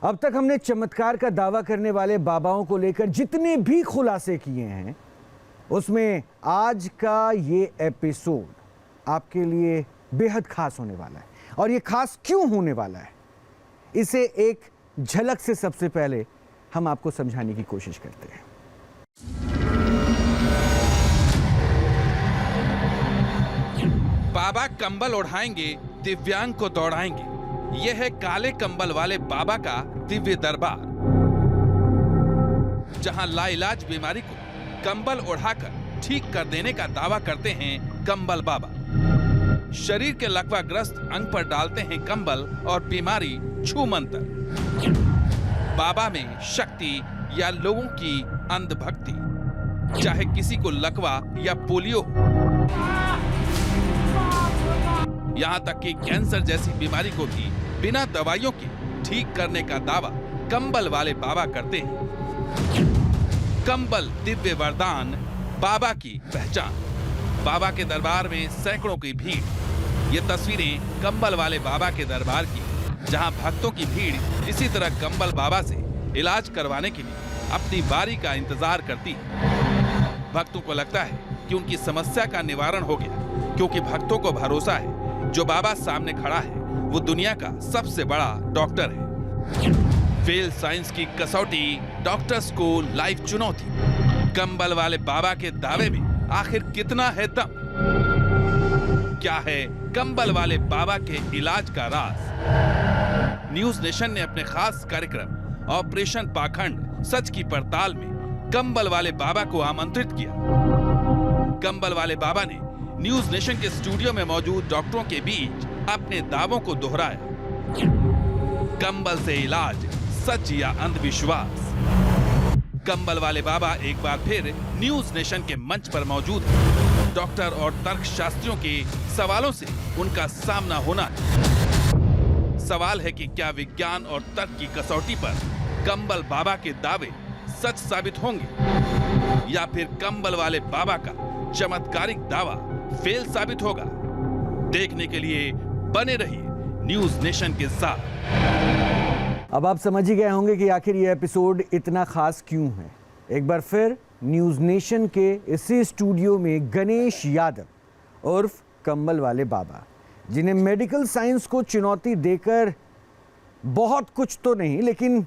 अब तक हमने चमत्कार का दावा करने वाले बाबाओं को लेकर जितने भी खुलासे किए हैं, उसमें आज का ये एपिसोड आपके लिए बेहद खास होने वाला है। और ये खास क्यों होने वाला है, इसे एक झलक से सबसे पहले हम आपको समझाने की कोशिश करते हैं। बाबा कंबल ओढ़ाएंगे, दिव्यांग को दौड़ाएंगे। यह है काले कंबल वाले बाबा का दिव्य दरबार, जहां लाइलाज बीमारी को कंबल ओढ़ाकर ठीक कर देने का दावा करते हैं कंबल बाबा। शरीर के लकवाग्रस्त अंग पर डालते हैं कंबल और बीमारी छू मंतर। बाबा में शक्ति या लोगों की अंधभक्ति, चाहे किसी को लकवा या पोलियो हो, यहाँ तक कि कैंसर जैसी बीमारी को भी बिना दवाइयों के ठीक करने का दावा कंबल वाले बाबा करते हैं। कंबल दिव्य वरदान, बाबा की पहचान। बाबा के दरबार में सैकड़ों की भीड़। ये तस्वीरें कंबल वाले बाबा के दरबार की, जहां भक्तों की भीड़ इसी तरह कंबल बाबा से इलाज करवाने के लिए अपनी बारी का इंतजार करती है। भक्तों को लगता है कि उनकी समस्या का निवारण हो गया, क्योंकि भक्तों को भरोसा है जो बाबा सामने खड़ा है वो दुनिया का सबसे बड़ा डॉक्टर है। फेल साइंस की कसौटी, डॉक्टर्स को लाइव चुनौती। कंबल वाले बाबा के दावे में आखिर कितना है दम? क्या है कंबल वाले बाबा के इलाज का राज? न्यूज नेशन ने अपने खास कार्यक्रम ऑपरेशन पाखंड सच की पड़ताल में कंबल वाले बाबा को आमंत्रित किया। कंबल वाले बाबा ने न्यूज नेशन के स्टूडियो में मौजूद डॉक्टरों के बीच अपने दावों को दोहराया। कंबल से इलाज, सच या अंधविश्वास? कंबल वाले बाबा एक बार फिर न्यूज नेशन के मंच पर मौजूद हैं। डॉक्टर और तर्कशास्त्रियों के सवालों से उनका सामना होना है। सवाल है कि क्या विज्ञान और तर्क की कसौटी पर कंबल बाबा के दावे सच साबित होंगे, या फिर कंबल वाले बाबा का चमत्कारिक दावा फेल साबित होगा? देखने के लिए बने रहिए न्यूज नेशन के साथ। अब आप समझ ही गए होंगे कि आखिर ये एपिसोड इतना खास क्यों है। एक बार फिर न्यूज नेशन के इसी स्टूडियो में गणेश यादव उर्फ कंबल वाले बाबा, जिन्हें मेडिकल साइंस को चुनौती देकर बहुत कुछ तो नहीं लेकिन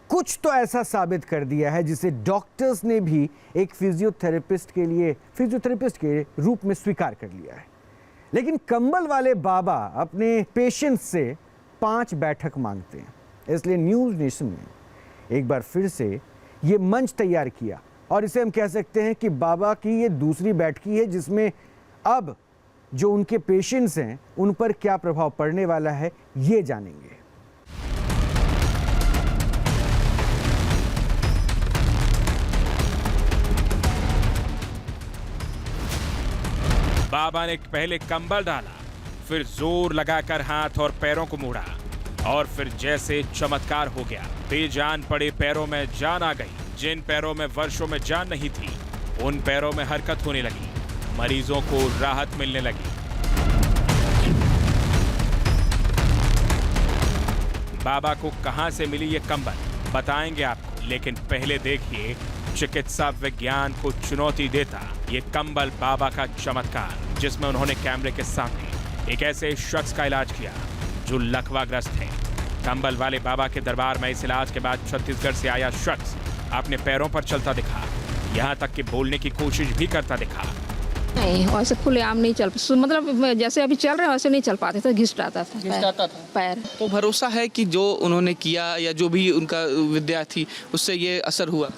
कुछ तो ऐसा साबित कर दिया है जिसे डॉक्टर्स ने भी एक फिजियोथेरेपिस्ट के रूप में स्वीकार कर लिया है। लेकिन कंबल वाले बाबा अपने पेशेंट से 5 बैठक मांगते हैं। इसलिए न्यूज नेशन ने एक बार फिर से ये मंच तैयार किया और इसे हम कह सकते हैं कि बाबा की ये दूसरी बैठकी है, जिसमें अब जो उनके पेशेंट्स हैं उन पर क्या प्रभाव पड़ने वाला है ये जानेंगे। बाबा ने पहले कंबल डाला, फिर जोर लगाकर हाथ और पैरों को मोड़ा और फिर जैसे चमत्कार हो गया। बेजान पड़े पैरों में जान आ गई। जिन पैरों में वर्षों में जान नहीं थी, उन पैरों में हरकत होने लगी। मरीजों को राहत मिलने लगी। बाबा को कहां से मिली ये कंबल बताएंगे आपको, लेकिन पहले देखिए चिकित्सा विज्ञान को चुनौती देता ये कंबल बाबा का चमत्कार, जिसमें उन्होंने कैमरे के सामने एक ऐसे शख्स का इलाज किया जो लकवाग्रस्त है। कंबल वाले बाबा के दरबार में इस इलाज के बाद छत्तीसगढ़ से आया शख्स अपने पैरों पर चलता दिखा, यहाँ तक कि बोलने की कोशिश भी करता दिखा। नहीं, वैसे खुलेआम नहीं चल, मतलब जैसे अभी चल रहे हैं वैसे नहीं चल पाते थे, घिसटाता था पैर। तो भरोसा है कि जो उन्होंने किया या जो भी उनका विद्या थी उससे ये असर हुआ?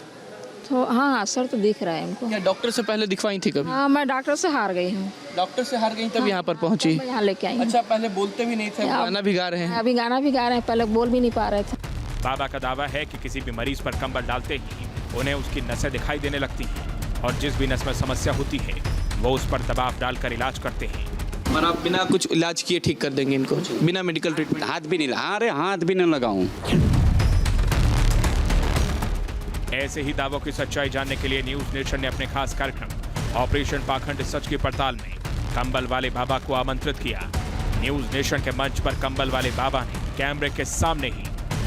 तो हाँ, असर तो दिख रहा है उनको। क्या डॉक्टर से पहले दिखवाई थी कभी? हाँ, मैं डॉक्टर से हार गई हूँ। डॉक्टर से हार गई तब हाँ, यहाँ पर पहुँची? यहाँ लेके आई। अच्छा, पहले बोलते भी नहीं थे, गाना भी गा रहे हैं? अभी गाना भी गा रहे हैं, पहले बोल भी नहीं पा रहे थे। बाबा का दावा है कि किसी भी मरीज पर कंबल डालते ही उन्हें उसकी नसें दिखाई देने लगती हैं और जिस भी नस में समस्या होती है वो उस पर दबाव डालकर इलाज करते हैं। और आप बिना कुछ इलाज किए ठीक कर देंगे इनको, बिना मेडिकल ट्रीटमेंट? हाथ भी नहीं, अरे हाथ भी नहीं लगाऊं। ऐसे ही दावों की सच्चाई जानने के लिए न्यूज नेशन ने अपने खास कार्यक्रम ऑपरेशन पाखंड सच की पड़ताल में कंबल वाले बाबा को आमंत्रित किया। न्यूज नेशन के मंच पर कंबल वाले बाबा ने कैमरे के सामने ही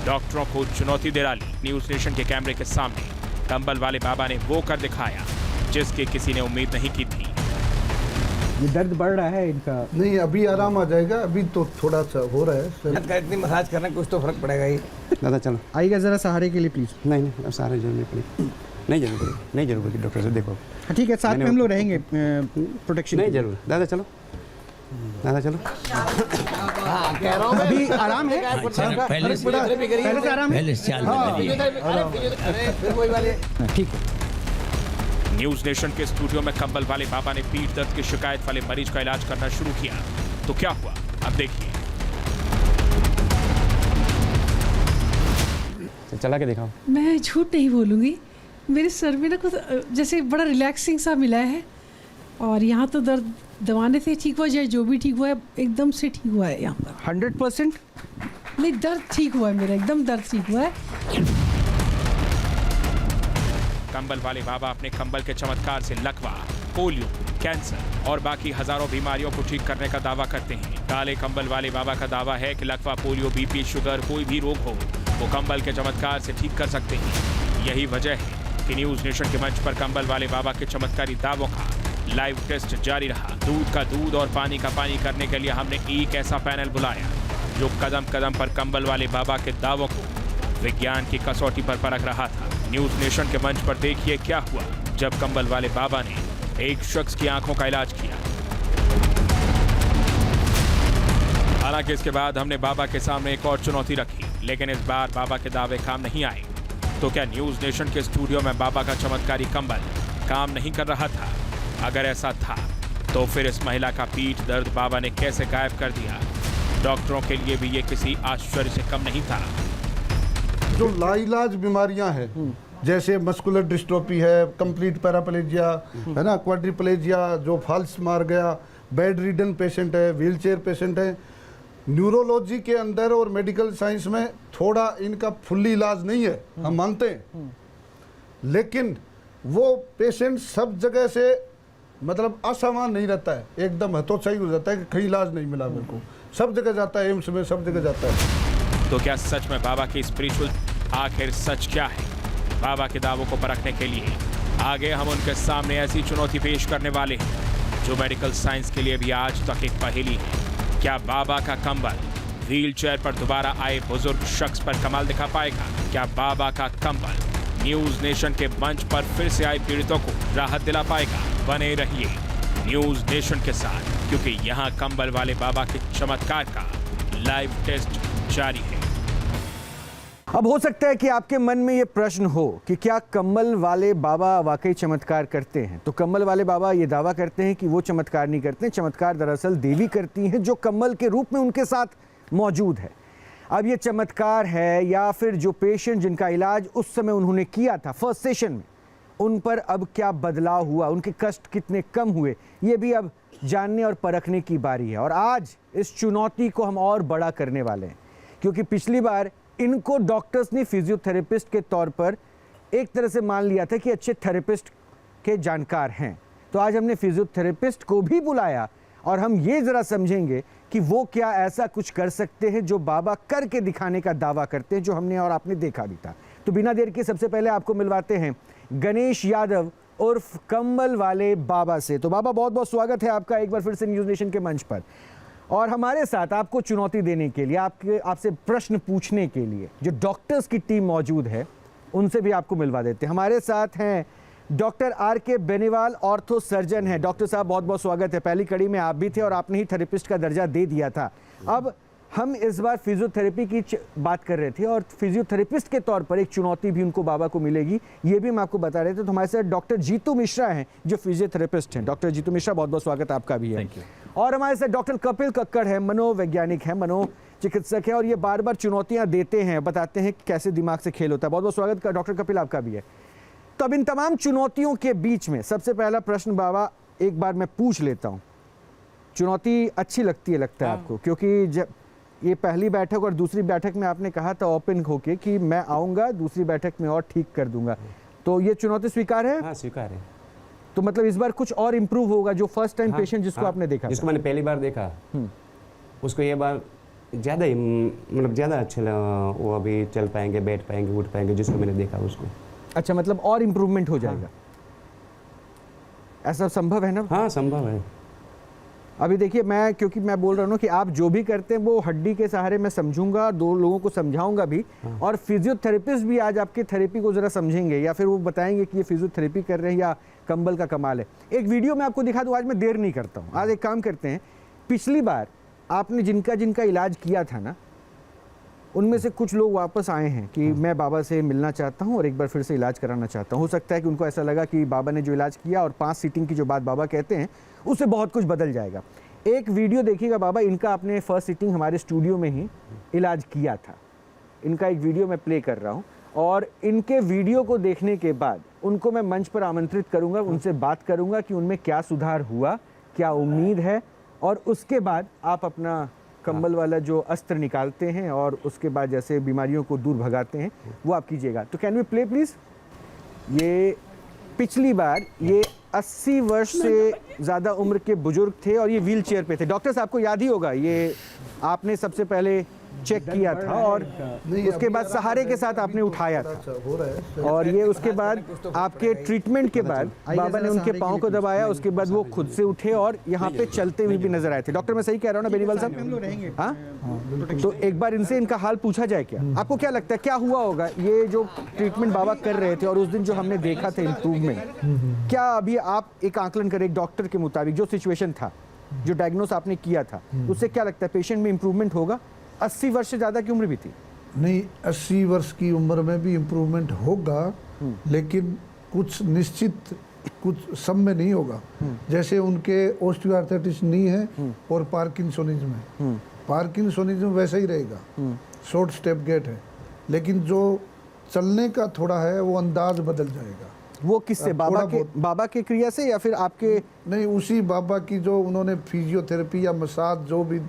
डॉक्टरों को चुनौती दे डाली। न्यूज नेशन के कैमरे के सामने कंबल वाले बाबा ने वो कर दिखाया जिसकी किसी ने उम्मीद नहीं की थी। ये दर्द बढ़ रहा है इनका? नहीं, अभी आराम आ जाएगा, अभी तो थोड़ा सा हो रहा है। इतनी मसाज करना कुछ तो फर्क पड़ेगा ही। दादा चलो। आइएगा जरा सहारे के लिए प्लीज। नहीं अब सहारे जरूर नहीं पड़ी, नहीं जरूर पड़ी, नहीं जरूर पड़ी, डॉक्टर से देखो। ठीक है, साथ में हम लोग रहेंगे प्रोटेक्शन। नहीं जरूर, दादा चलो, दादा चलो। अभी आराम है? पहले से आराम है? पहले से ठीक है। न्यूज नेशन के स्टूडियो में कंबल वाले बाबा ने पीठ दर्द की शिकायत वाले मरीज का इलाज करना शुरू किया। तो क्या हुआ, अब देखिए। चला के दिखाओ। मैं झूठ नहीं बोलूँगी, मेरे सर में ना कुछ जैसे बड़ा रिलैक्सिंग सा मिला है, और यहाँ तो दर्द दवाने से ठीक हुआ, चाहे जो भी ठीक हुआ है एकदम से ठीक हुआ है। यहाँ पर 100% नहीं, दर्द ठीक हुआ है मेरा, एकदम दर्द ठीक हुआ है। कंबल वाले बाबा अपने कंबल के चमत्कार से लकवा, पोलियो, कैंसर और बाकी हजारों बीमारियों को ठीक करने का दावा करते हैं। काले कंबल वाले बाबा का दावा है कि लकवा, पोलियो, बीपी, शुगर, कोई भी रोग हो वो कंबल के चमत्कार से ठीक कर सकते हैं। यही वजह है कि न्यूज नेशन के मंच पर कंबल वाले बाबा के चमत्कारी दावों का लाइव टेस्ट जारी रहा। दूध का दूध और पानी का पानी करने के लिए हमने एक ऐसा पैनल बुलाया जो कदम कदम पर कंबल वाले बाबा के दावों को विज्ञान की कसौटी पर परख रहा था। न्यूज नेशन के मंच पर देखिए क्या हुआ जब कंबल वाले बाबा ने एक शख्स की आंखों का इलाज किया। हालांकि इसके बाद हमने बाबा के सामने एक और चुनौती रखी, लेकिन इस बार बाबा के दावे काम नहीं आए। तो क्या न्यूज नेशन के स्टूडियो में बाबा का चमत्कारी कंबल काम नहीं कर रहा था? अगर ऐसा था तो फिर इस महिला का पीठ दर्द बाबा ने कैसे गायब कर दिया? डॉक्टरों के लिए भी ये किसी आश्चर्य से कम नहीं था। जो लाइलाज बीमारियां हैं, जैसे मस्कुलर डिस्ट्रोफी है, कंप्लीट पैराप्लेजिया है ना, क्वाड्रिप्लेजिया जो फॉल्स मार गया, बेड रिडन पेशेंट है, व्हीलचेयर पेशेंट है, न्यूरोलॉजी के अंदर और मेडिकल साइंस में थोड़ा इनका फुल्ली इलाज नहीं है, हम मानते हैं, लेकिन वो पेशेंट सब जगह से मतलब असामान नहीं रहता है, एकदम हतोत्साही हो जाता है कि कहीं इलाज नहीं मिला मेरे को, सब जगह जाता है, एम्स में सब जगह जाता है। तो क्या सच में बाबा की स्पिरिचुअल आखिर सच क्या है? बाबा के दावों को परखने के लिए आगे हम उनके सामने ऐसी चुनौती पेश करने वाले हैं जो मेडिकल साइंस के लिए भी आज तक एक पहेली है। क्या बाबा का कंबल व्हील चेयर पर दोबारा आए बुजुर्ग शख्स पर कमाल दिखा पाएगा? क्या बाबा का कंबल न्यूज नेशन के मंच पर फिर से आए पीड़ितों को राहत दिला पाएगा? बने रहिए न्यूज नेशन के साथ, क्योंकि यहाँ कंबल वाले बाबा के चमत्कार का लाइव टेस्ट जारी है। अब हो सकता है कि आपके मन में ये प्रश्न हो कि क्या कंबल वाले बाबा वाकई चमत्कार करते हैं? तो कंबल वाले बाबा ये दावा करते हैं कि वो चमत्कार नहीं करते हैं, चमत्कार दरअसल देवी करती हैं जो कंबल के रूप में उनके साथ मौजूद है। अब ये चमत्कार है या फिर जो पेशेंट जिनका इलाज उस समय उन्होंने किया था फर्स्ट सेशन में, उन पर अब क्या बदलाव हुआ, उनके कष्ट कितने कम हुए, ये भी अब जानने और परखने की बारी है। और आज इस चुनौती को हम और बड़ा करने वाले हैं, क्योंकि पिछली बार इनको डॉक्टर्स ने फिजियोथेरेपिस्ट के तौर पर एक तरह से मान लिया था कि अच्छे थेरेपिस्ट के जानकार हैं। तो आज हमने फिजियोथेरेपिस्ट को भी बुलाया और हम ये ज़रा समझेंगे कि वो क्या ऐसा कुछ कर सकते हैं जो बाबा करके दिखाने का दावा करते हैं, जो हमने और आपने देखा भी था। तो बिना देर के सबसे पहले आपको मिलवाते हैं गणेश यादव उर्फ कंबल वाले बाबा से। तो बाबा, बहुत बहुत स्वागत है आपका एक बार फिर से न्यूज़ नेशन के मंच पर, और हमारे साथ आपको चुनौती देने के लिए, आपसे प्रश्न पूछने के लिए जो डॉक्टर्स की टीम मौजूद है उनसे भी आपको मिलवा देते हैं। हमारे साथ हैं doctor R K. Beniwal, ortho surgeon हैं। डॉक्टर साहब, बहुत बहुत स्वागत है। पहली कड़ी में आप भी थे और आपने ही थेरेपिस्ट का दर्जा दे दिया था। अब हम इस बार फिजियोथेरेपी की बात कर रहे थे और फिजियोथेरेपिस्ट के तौर पर एक चुनौती भी उनको बाबा को मिलेगी, ये भी हम आपको बता रहे थे। तो हमारे साथ डॉक्टर जीतू मिश्रा हैं जो फिजियोथेरेपिस्ट हैं। डॉक्टर जीतू मिश्रा, बहुत बहुत स्वागत आपका भी है। और हमारे साथ डॉक्टर कपिल कक्कड़ है, मनोवैज्ञानिक है, मनोचिकित्सक है, और ये बार बार चुनौतियां देते हैं, बताते हैं कि कैसे दिमाग से खेल होता है। बहुत बहुत स्वागत का डॉक्टर कपिल आपका भी है। तो अब इन तमाम चुनौतियों के बीच में सबसे पहला प्रश्न बाबा एक बार मैं पूछ लेता हूँ। चुनौती अच्छी लगती है लगता है आपको? क्योंकि जब ये पहली बैठक और दूसरी बैठक में आपने कहा था ओपन होके कि मैं आऊँगा, दूसरी बैठक में और ठीक कर दूंगा, तो ये चुनौती स्वीकार है? हाँ, स्वीकार है। तो मतलब इस बार कुछ और इम्प्रूव होगा? जो फर्स्ट टाइम पेशेंट जिसको आपने देखा, जिसको मैंने पहली बार देखा, उसको ये बार ज़्यादा ही मतलब ज़्यादा अच्छे वो अभी चल पाएंगे, बैठ पाएंगे, उठ पाएंगे, जिसको मैंने देखा उसको। अच्छा, मतलब और इम्प्रूवमेंट हो जाएगा। ऐसा संभव है ना? हाँ संभव है। अभी देखिए, क्योंकि मैं बोल रहा हूँ कि आप जो भी करते हैं वो हड्डी के सहारे मैं समझूंगा, 2 लोगों को समझाऊंगा भी, और फिजियोथेरेपिस्ट भी आज आपके थेरेपी को जरा समझेंगे या फिर वो बताएंगे कि ये फिजियोथेरेपी कर रहे हैं या कंबल का कमाल है। एक वीडियो मैं आपको दिखा दूँ, आज मैं देर नहीं करता हूँ। आज एक काम करते हैं, पिछली बार आपने जिनका इलाज किया था ना, उनमें से कुछ लोग वापस आए हैं कि मैं बाबा से मिलना चाहता हूं और एक बार फिर से इलाज कराना चाहता हूं। हो सकता है कि उनको ऐसा लगा कि बाबा ने जो इलाज किया और 5 सीटिंग की जो बात बाबा कहते हैं उससे बहुत कुछ बदल जाएगा। एक वीडियो देखिएगा बाबा, इनका आपने फर्स्ट सीटिंग हमारे स्टूडियो में ही इलाज किया था। इनका एक वीडियो मैं प्ले कर रहा हूँ और इनके वीडियो को देखने के बाद उनको मैं मंच पर आमंत्रित करूँगा, उनसे बात करूँगा कि उनमें क्या सुधार हुआ, क्या उम्मीद है, और उसके बाद आप अपना कंबल वाला जो अस्त्र निकालते हैं और उसके बाद जैसे बीमारियों को दूर भगाते हैं वो आप कीजिएगा। तो कैन वी प्ले प्लीज? ये पिछली बार ये 80 वर्ष से ज़्यादा उम्र के बुजुर्ग थे और ये व्हील चेयर पे थे। डॉक्टर साहब को याद ही होगा, ये आपने सबसे पहले चेक किया था और उसके बाद सहारे के साथ आपने उठाया था, और ये उसके बाद आपके ट्रीटमेंट के बाद बाबा ने उनके पाँव को दबाया, उसके बाद वो खुद से उठे और यहाँ पे चलते हुए भी नजर आए थे। डॉक्टर मैं सही कह रहा हूँ ना बेनीवाल साहब? हाँ, तो एक बार इनसे इनका हाल पूछा जाए क्या? आपको क्या लगता है क्या हुआ होगा? ये जो ट्रीटमेंट बाबा कर रहे थे और उस दिन जो हमने देखा था इम्प्रूवमेंट, क्या अभी आप एक आकलन करें एक डॉक्टर के मुताबिक जो सिचुएशन था, जो डायग्नोस आपने किया था, उससे क्या लगता है पेशेंट में इम्प्रूवमेंट होगा? 80 वर्ष से ज़्यादा की उम्र भी थी। नहीं, 80 वर्ष की उम्र में भी इम्प्रूवमेंट होगा, लेकिन कुछ निश्चित कुछ सब में नहीं होगा। जैसे उनके ऑस्टियोआर्थराइटिस नहीं है और पार्किंसोनिज्म है, पार्किंसोनिज्म वैसा ही रहेगा, शॉर्ट स्टेप गेट है, लेकिन जो चलने का थोड़ा है वो अंदाज बदल जाएगा। वो किससे? बाबा के क्रिया से या फिर आपके? नहीं, उसी बाबा की जो उन्होंने फिजियोथेरेपी या मसाज जो भी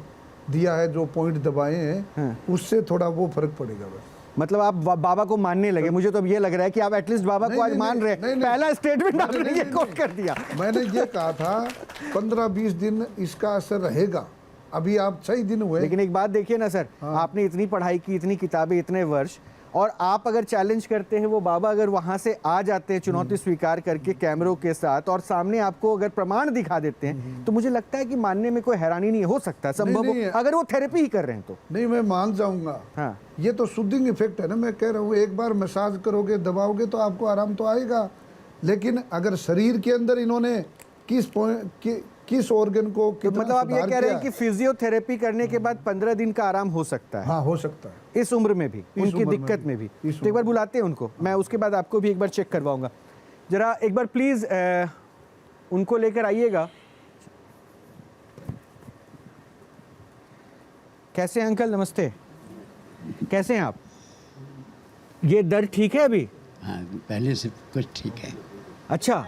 दिया है, जो पॉइंट दबाए हैं, उससे थोड़ा वो फर्क पड़ेगा बस। मतलब आप बाबा को मानने लगे? मुझे तो अब ये लग रहा है कि आप एटलीस्ट बाबा को आज मान रहे हैं। पहला स्टेटमेंट आपने ये कोट कर दिया। मैंने ये कहा था 15-20 दिन इसका असर रहेगा, अभी आप 6 दिन हुए। लेकिन एक बात देखिए ना सर, आपने इतनी पढ़ाई की, इतनी किताबें, इतने वर्ष, और आप अगर चैलेंज करते हैं, वो बाबा अगर वहां से आ जाते हैं चुनौती स्वीकार करके कैमरों के साथ और सामने आपको अगर प्रमाण दिखा देते हैं, तो मुझे लगता है कि मानने में कोई हैरानी नहीं हो सकता, संभव हो अगर वो थेरेपी ही कर रहे हैं तो। नहीं, मैं मान जाऊंगा। हाँ, ये तो सूदिंग इफेक्ट है ना, मैं कह रहा हूँ एक बार मसाज करोगे, दबाओगे तो आपको आराम तो आएगा, लेकिन अगर शरीर के अंदर इन्होंने किस ऑर्गन को मतलब आप ये कह रहे हैं कि फिजियोथेरेपी करने के बाद 15 दिन का आराम हो सकता है? हाँ, हो सकता है, इस उम्र में भी, उनकी दिक्कत में भी। तो एक बार बुलाते हैं उनको, मैं उसके बाद आपको भी एक बार चेक करवाऊंगा। जरा एक बार प्लीज उनको लेकर आइएगा। कैसे हैं अंकल? नमस्ते, कैसे हैं आप? ये दर्द ठीक है अभी? हाँ, पहले से कुछ ठीक है। अच्छा,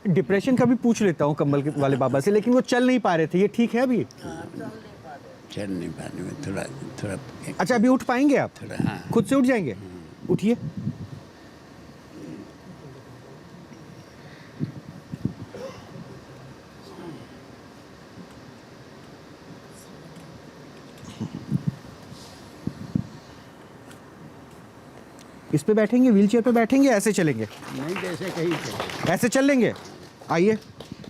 डिप्रेशन का भी पूछ लेता हूँ कंबल वाले बाबा से, लेकिन वो चल नहीं पा रहे थे, ये ठीक है अभी? चल नहीं पाने में थोड़ा। अच्छा, अभी उठ पाएंगे आप? थोड़ा, हाँ। खुद से उठ जाएंगे? उठिए। इस पे बैठेंगे, व्हील चेयर पे बैठेंगे, ऐसे चलेंगे? नहीं, जैसे कहीं चले। ऐसे चल लेंगे? आइए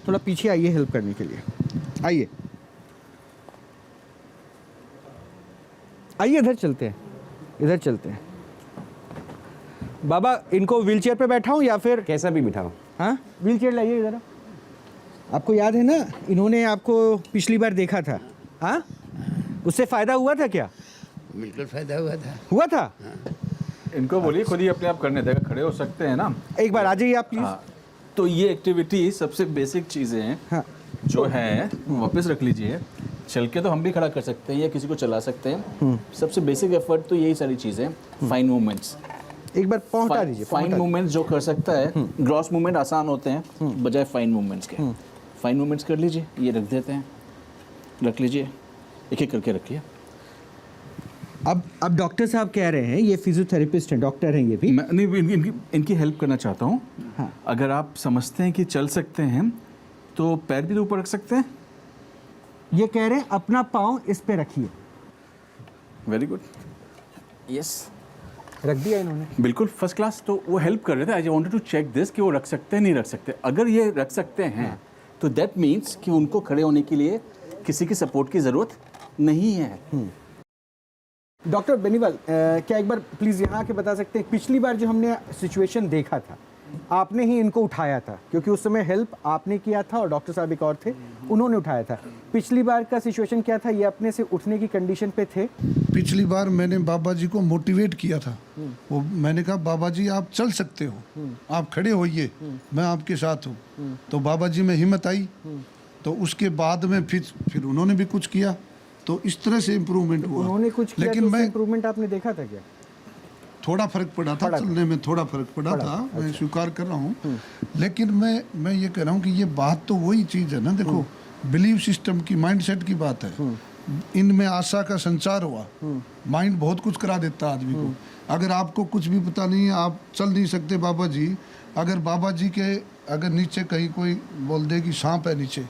थोड़ा पीछे आइए हेल्प करने के लिए, आइए आइए, इधर चलते हैं, इधर चलते हैं। बाबा, इनको व्हील चेयर पे बैठाऊं या फिर कैसा भी बिठाओ? हाँ, व्हील चेयर लाइए इधर। आपको याद है ना, इन्होंने आपको पिछली बार देखा था, हाँ? उससे फायदा हुआ था क्या? बिल्कुल फायदा हुआ था। हुआ था? हाँ। इनको बोलिए खुद ही अपने आप करने देगा, खड़े हो सकते हैं ना? एक बार आ जाइए आप प्लीज। हाँ, तो ये एक्टिविटी सबसे बेसिक चीज़ें हैं। हाँ, जो है वापस रख लीजिए। चल के तो हम भी खड़ा कर सकते हैं या किसी को चला सकते हैं। सबसे बेसिक एफर्ट तो यही सारी चीज़ें, फाइन मूवमेंट्स। एक बार पहुंचा दीजिए। फाइन मूवमेंट्स जो कर सकता है, ग्रॉस मूवमेंट आसान होते हैं बजाय फाइन मूवमेंट्स के। फाइन मूवमेंट्स कर लीजिए, ये रख देते हैं, रख लीजिए, एक एक करके रखिए। अब डॉक्टर साहब कह रहे हैं, ये फिजियोथेरेपिस्ट हैं, डॉक्टर हैं ये भी। मैं नहीं, इनकी हेल्प करना चाहता हूँ। हाँ। अगर आप समझते हैं कि चल सकते हैं तो पैर भी तो ऊपर रख सकते हैं। ये कह रहे हैं अपना पाँव इस पे रखिए। वेरी गुड, यस, रख दिया इन्होंने। बिल्कुल फर्स्ट क्लास। तो वो हेल्प कर रहे थे। I wanted to check this कि वो रख सकते हैं नहीं रख सकते। अगर ये रख सकते हैं तो दैट मीन्स कि उनको खड़े होने के लिए किसी की सपोर्ट की ज़रूरत नहीं है। डॉक्टर बेनीवाल, क्या एक बार प्लीज़ यहाँ के बता सकते हैं, पिछली बार जो हमने सिचुएशन देखा था आपने ही इनको उठाया था, क्योंकि उस समय हेल्प आपने किया था और डॉक्टर साहब एक और थे, उन्होंने उठाया था। पिछली बार का सिचुएशन क्या था, ये अपने से उठने की कंडीशन पे थे? पिछली बार मैंने बाबा जी को मोटिवेट किया था। वो मैंने कहा बाबा जी आप चल सकते हो, आप खड़े होइए, मैं आपके साथ हूँ। तो बाबा जी में हिम्मत आई। तो उसके बाद में फिर उन्होंने भी कुछ किया, तो इस तरह से इम्प्रूवमेंट हुआ। उन्होंने कुछ किया, लेकिन तो मैं इम्प्रूवमेंट आपने देखा था क्या? थोड़ा फर्क पड़ा था, चलने में थोड़ा फर्क पड़ा था, मैं स्वीकार कर रहा हूँ। लेकिन मैं ये कह रहा हूँ कि ये बात तो वही चीज़ है ना, देखो बिलीव सिस्टम की, माइंडसेट की बात है। इनमें आशा का संचार हुआ। माइंड बहुत कुछ करा देता है आदमी को। अगर आपको कुछ भी पता नहीं है, आप चल नहीं सकते बाबा जी, अगर बाबा जी के अगर नीचे कहीं कोई बोल दे कि सांप है नीचे,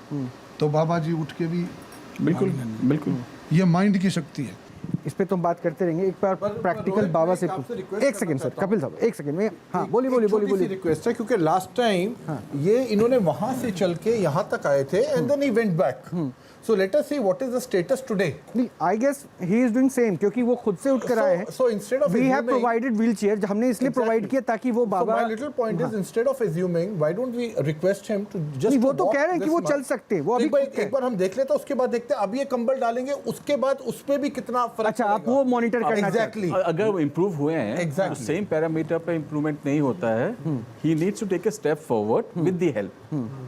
तो बाबा जी उठ के भी बिल्कुल बिल्कुल, ये माइंड की शक्ति है। इस पे तो हम बात करते रहेंगे। एक बार प्रैक्टिकल बाबा से एक सेकंड सर, कपिल साहब एक सेकंड में, हाँ बोलिए। रिक्वेस्ट है क्योंकि लास्ट टाइम ये इन्होंने वहां से चल के यहाँ तक आए थे and then he went back. So let us see what is the status today. I guess he is doing same, क्योंकि वो खुद से उठ कर आए हैं। So instead of we have provided wheelchair, हमने इसलिए provide किया ताकि वो बाबा। So my little point is instead of assuming, why don't we request him to just? वो तो कह रहे हैं कि वो चल सकते हैं। वो अभी एक बार हम देख लेते हैं, उसके बाद देखते हैं। अब ये कंबल डालेंगे, उसके बाद उस पे भी कितना फर्क। अच्छा, आप वो मॉनिटर करना। एग्जैक्टली, अगर वो इम्प्रूव हुए हैं तो सेम पैरामीटर पे इम्प्रूवमेंट नहीं होता है। He needs to take a step forward with the help,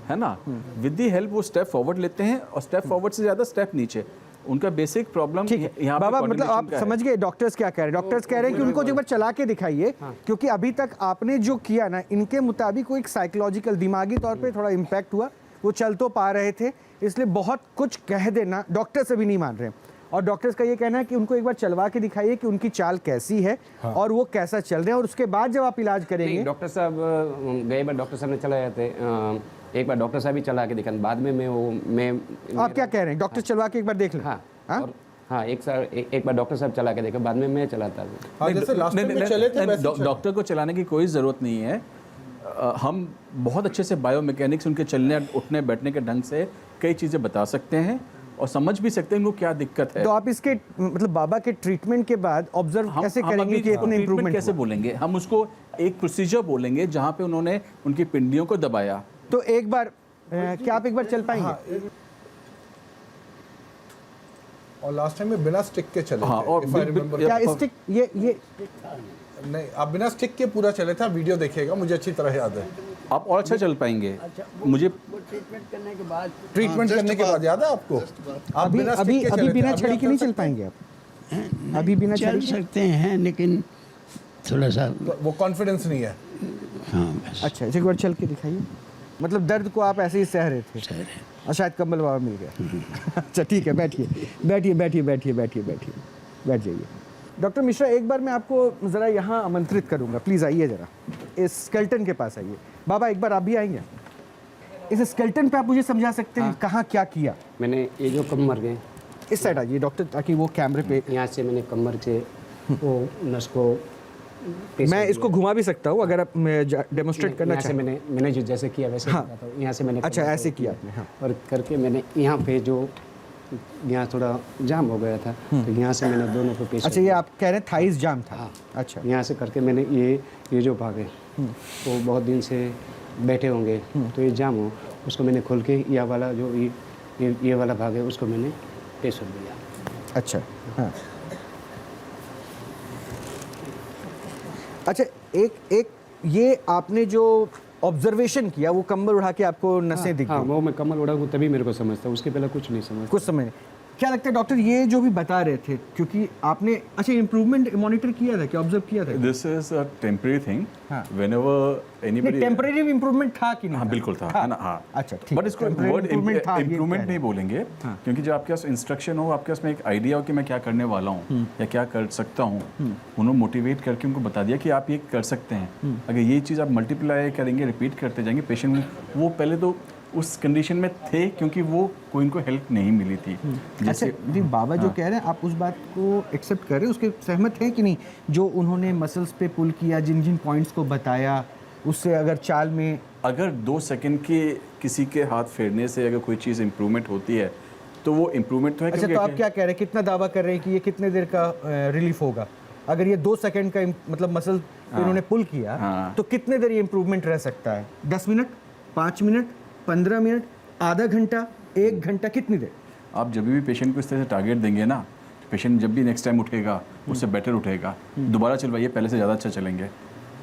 है ना। विद द हेल्प वो स्टेप फॉरवर्ड लेते हैं, और स्टेप फॉरवर्ड से ज्यादा स्टेप नीचे। उनका बेसिक प्रॉब्लम यहाँ बाबा, मतलब आप समझ गए डॉक्टर्स क्या कह रहे हैं? डॉक्टर्स कह रहे हैं कि उनको एक बार चला के दिखाइए, क्योंकि अभी तक आपने जो किया ना, इनके मुताबिक वो एक साइकोलॉजिकल, दिमागी तौर पे थोड़ा इम्पैक्ट हुआ। वो चल तो पा रहे थे, इसलिए बहुत कुछ कह देना डॉक्टर से भी नहीं मान रहे। और डॉक्टर्स का ये कहना है कि उनको एक बार चलवा के दिखाइए कि उनकी चाल कैसी है और वो कैसा चल रहे हैं, और उसके बाद जब आप इलाज करेंगे। डॉक्टर साहब गए बार डॉक्टर साहब ने चलाए थे, एक बार डॉक्टर साहब ही चला के दिखा, बाद में मैं आप क्या कह रहे हैं? डॉक्टर चलवा के एक बार देख लें। हाँ, एक बार डॉक्टर साहब चला के देखा, बाद में मैं चलाता हूँ। डॉक्टर को चलाने की कोई ज़रूरत नहीं है। हम बहुत अच्छे से बायोमैकेनिक्स, उनके चलने उठने बैठने के ढंग से कई चीज़ें बता सकते हैं और समझ भी सकते हैं उनको क्या दिक्कत है। तो आप इसके मतलब बाबा के ट्रीटमेंट के बाद ऑब्जर्व कैसे करेंगे कि इतने इंप्रूवमेंट कैसे बोलेंगे? हम उसको एक प्रोसीजर बोलेंगे जहाँ पे उन्होंने उनकी पिंडियों को दबाया। तो एक बार क्या आप एक बार चल पाएंगे? और लास्ट टाइम में बिना स्टिक के चले। हाँ, और क्या स्टिक ये नहीं, आप बिना स्टिक के पूरा चले थे। वीडियो देखिएगा, मुझे अच्छी तरह याद है। आप और अच्छा चल पाएंगे। मुझे ट्रीटमेंट करने के बाद याद है आपको? आप अभी बिना छड़ी के नहीं चल पाएंगे आप? अभी बिना चल सकते हैं, लेकिन थोड़ा सा वो कॉन्फिडेंस नहीं है। हाँ, अच्छा, एक बार चल के दिखाइए। मतलब दर्द को आप ऐसे ही सह रहे थे और शायद कंबल बाबा मिल गया। अच्छा ठीक है, बैठ जाइए। डॉक्टर मिश्रा, एक बार मैं आपको ज़रा यहाँ आमंत्रित करूँगा, प्लीज़ आइए ज़रा इस स्केल्टन के पास आइए। बाबा एक बार आप भी आएंगे? इस स्केल्टन पे आप मुझे समझा सकते हैं कहाँ क्या किया? मैंने ये जो कमर गए, इस साइड आइए डॉक्टर, ताकि वो कैमरे पे। यहाँ से मैंने कमर से वो नस को, मैं इसको घुमा भी सकता हूँ अगर आप डेमोन्स्ट्रेट करना चाहें। मैंने जो जैसे किया वैसे हाँ, यहाँ से मैंने। अच्छा, ऐसे किया आपने? हाँ। और करके मैंने यहाँ पे जो यहाँ थोड़ा जाम हो गया था, तो यहाँ से मैंने दोनों को पेश। अच्छा, ये आप कह रहे हैं थाइस जाम था? हाँ। अच्छा, यहाँ से करके मैंने ये जो भाग है वो बहुत दिन से बैठे होंगे, तो ये जाम हो, उसको मैंने खोल के यह वाला जो ये वाला भाग है उसको मैंने पेश कर दिया। अच्छा, हाँ। अच्छा, एक ये आपने जो ऑब्जर्वेशन किया, वो कंबल उड़ा के आपको नसें दिख गई? हाँ, वो मैं कमल उड़ाऊँ तभी मेरे को समझता, उसके पहले कुछ नहीं समझता। कुछ समझ नहीं। क्या लगता है डॉक्टर, ये जो भी बता रहे थे, क्योंकि आपने अच्छा इम्प्रूवमेंट मॉनिटर किया था, क्या ऑब्जर्व किया था? This is a temporary thing. Whenever anybody temporary improvement था कि नहीं? हाँ, बिल्कुल था, है ना। हाँ, अच्छा ठीक। बट इसको वर्ड इम्प्रूवमेंट नहीं बोलेंगे, क्योंकि जब आपके पास इंस्ट्रक्शन हो, आपके पास में एक आइडिया हो कि मैं क्या करने वाला हूँ या क्या कर सकता हूँ, उन्होंने मोटिवेट करके उनको बता दिया कि आप ये कर सकते हैं। अगर ये चीज़ आप मल्टीप्लाई करेंगे, रिपीट करते जाएंगे, पेशेंट वो पहले तो उस कंडीशन में थे क्योंकि वो कोई इनको हेल्प नहीं मिली थी। अच्छा नहीं, बाबा जो कह रहे हैं आप उस बात को एक्सेप्ट कर रहे हैं, उसके सहमत हैं कि नहीं? जो उन्होंने मसल्स पे पुल किया, जिन जिन पॉइंट्स को बताया, उससे अगर चाल में अगर 2 सेकंड के किसी के हाथ फेरने से अगर कोई चीज़ इम्प्रूवमेंट होती है तो वो इम्प्रूवमेंट तो है। अच्छा, तो आप क्या कह रहे हैं, कितना दावा कर रहे हैं कि ये कितने देर का रिलीफ होगा? अगर ये 2 सेकंड का मतलब मसल पे इन्होंने पुल किया, तो कितने देर ये इम्प्रूवमेंट रह सकता है? 10 मिनट, 5 मिनट, 15 मिनट, आधा घंटा, 1 घंटा, कितनी देर? आप जब भी पेशेंट को इस तरह से टारगेट देंगे ना, पेशेंट जब भी नेक्स्ट टाइम उठेगा उससे बेटर उठेगा, दोबारा चलवाइए, पहले से ज़्यादा अच्छा चलेंगे।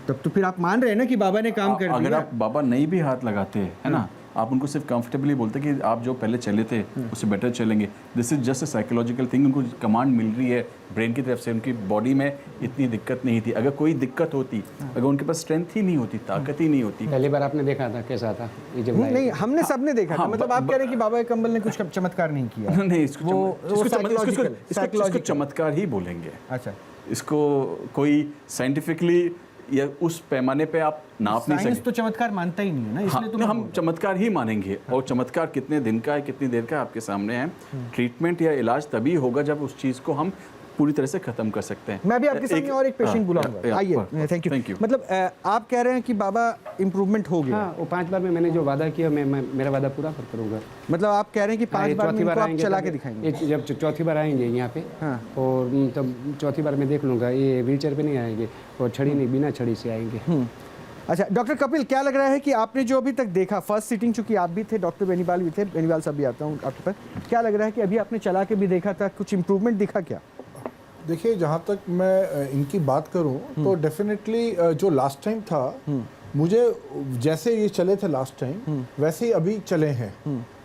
तब तो फिर आप मान रहे हैं ना कि बाबा ने काम कर दिया। अगर आप बाबा नहीं भी हाथ लगाते है ना, आप उनको सिर्फ कंफर्टेबली बोलते कि आप जो पहले चले थे उससे बेटर चलेंगे, this is just a psychological thing. उनको कमांड मिल रही है ब्रेन की तरफ से, उनकी बॉडी में इतनी दिक्कत नहीं थी। अगर कोई दिक्कत होती, अगर उनके पास स्ट्रेंथ ही नहीं होती, ताकत ही नहीं होती। पहली बार आपने देखा था कैसा था ये जब नहीं, हमने सबने देखा था। मतलब आप कह रहे हैं कि बाबा कंबल ने कुछ चमत्कार नहीं किया? नहीं, इसको चमत्कार ही बोलेंगे। अच्छा, इसको कोई साइंटिफिकली या उस पैमाने पे आप नाप नहीं सकते। तो चमत्कार मानता ही नहीं है ना, इसलिए तो हम चमत्कार ही मानेंगे। और चमत्कार कितने दिन का है, कितनी देर का आपके सामने है। ट्रीटमेंट या इलाज तभी होगा जब उस चीज़ को हम पूरी तरह से खत्म कर सकते हैं। मैं भी आपके सामने और एक पेशेंट बुलाऊंगा, आइए। Thank you. मतलब आप कह रहे हैं कि बाबा इम्प्रूवमेंट हो गया? हाँ, वो 5 बार में मैंने जो वादा किया मैं मेरा वादा पूरा करूँगा। मतलब आप कह रहे हैं कि 5 बार में आप चला के दिखाएंगे? जब चौथी बार आएंगे यहाँ पे, और तब चौथी बार मैं देख लूँगा, ये व्हीलचेयर पे नहीं आएंगे और छड़ी नहीं, बिना छड़ी से आएंगे। अच्छा डॉक्टर कपिल, क्या लग रहा है कि आपने जो अभी तक देखा, फर्स्ट सीटिंग चूंकि आप भी थे, डॉक्टर बेनीवाल भी थे, बेनीवाल साहब भी आता हूँ आपके पास, क्या लग रहा है कि अभी आपने चला के भी देखा था, कुछ इम्प्रूवमेंट दिखा क्या? देखिए, जहाँ तक मैं इनकी बात करूँ तो डेफिनेटली जो लास्ट टाइम था, मुझे जैसे ये चले थे लास्ट टाइम वैसे ही अभी चले हैं।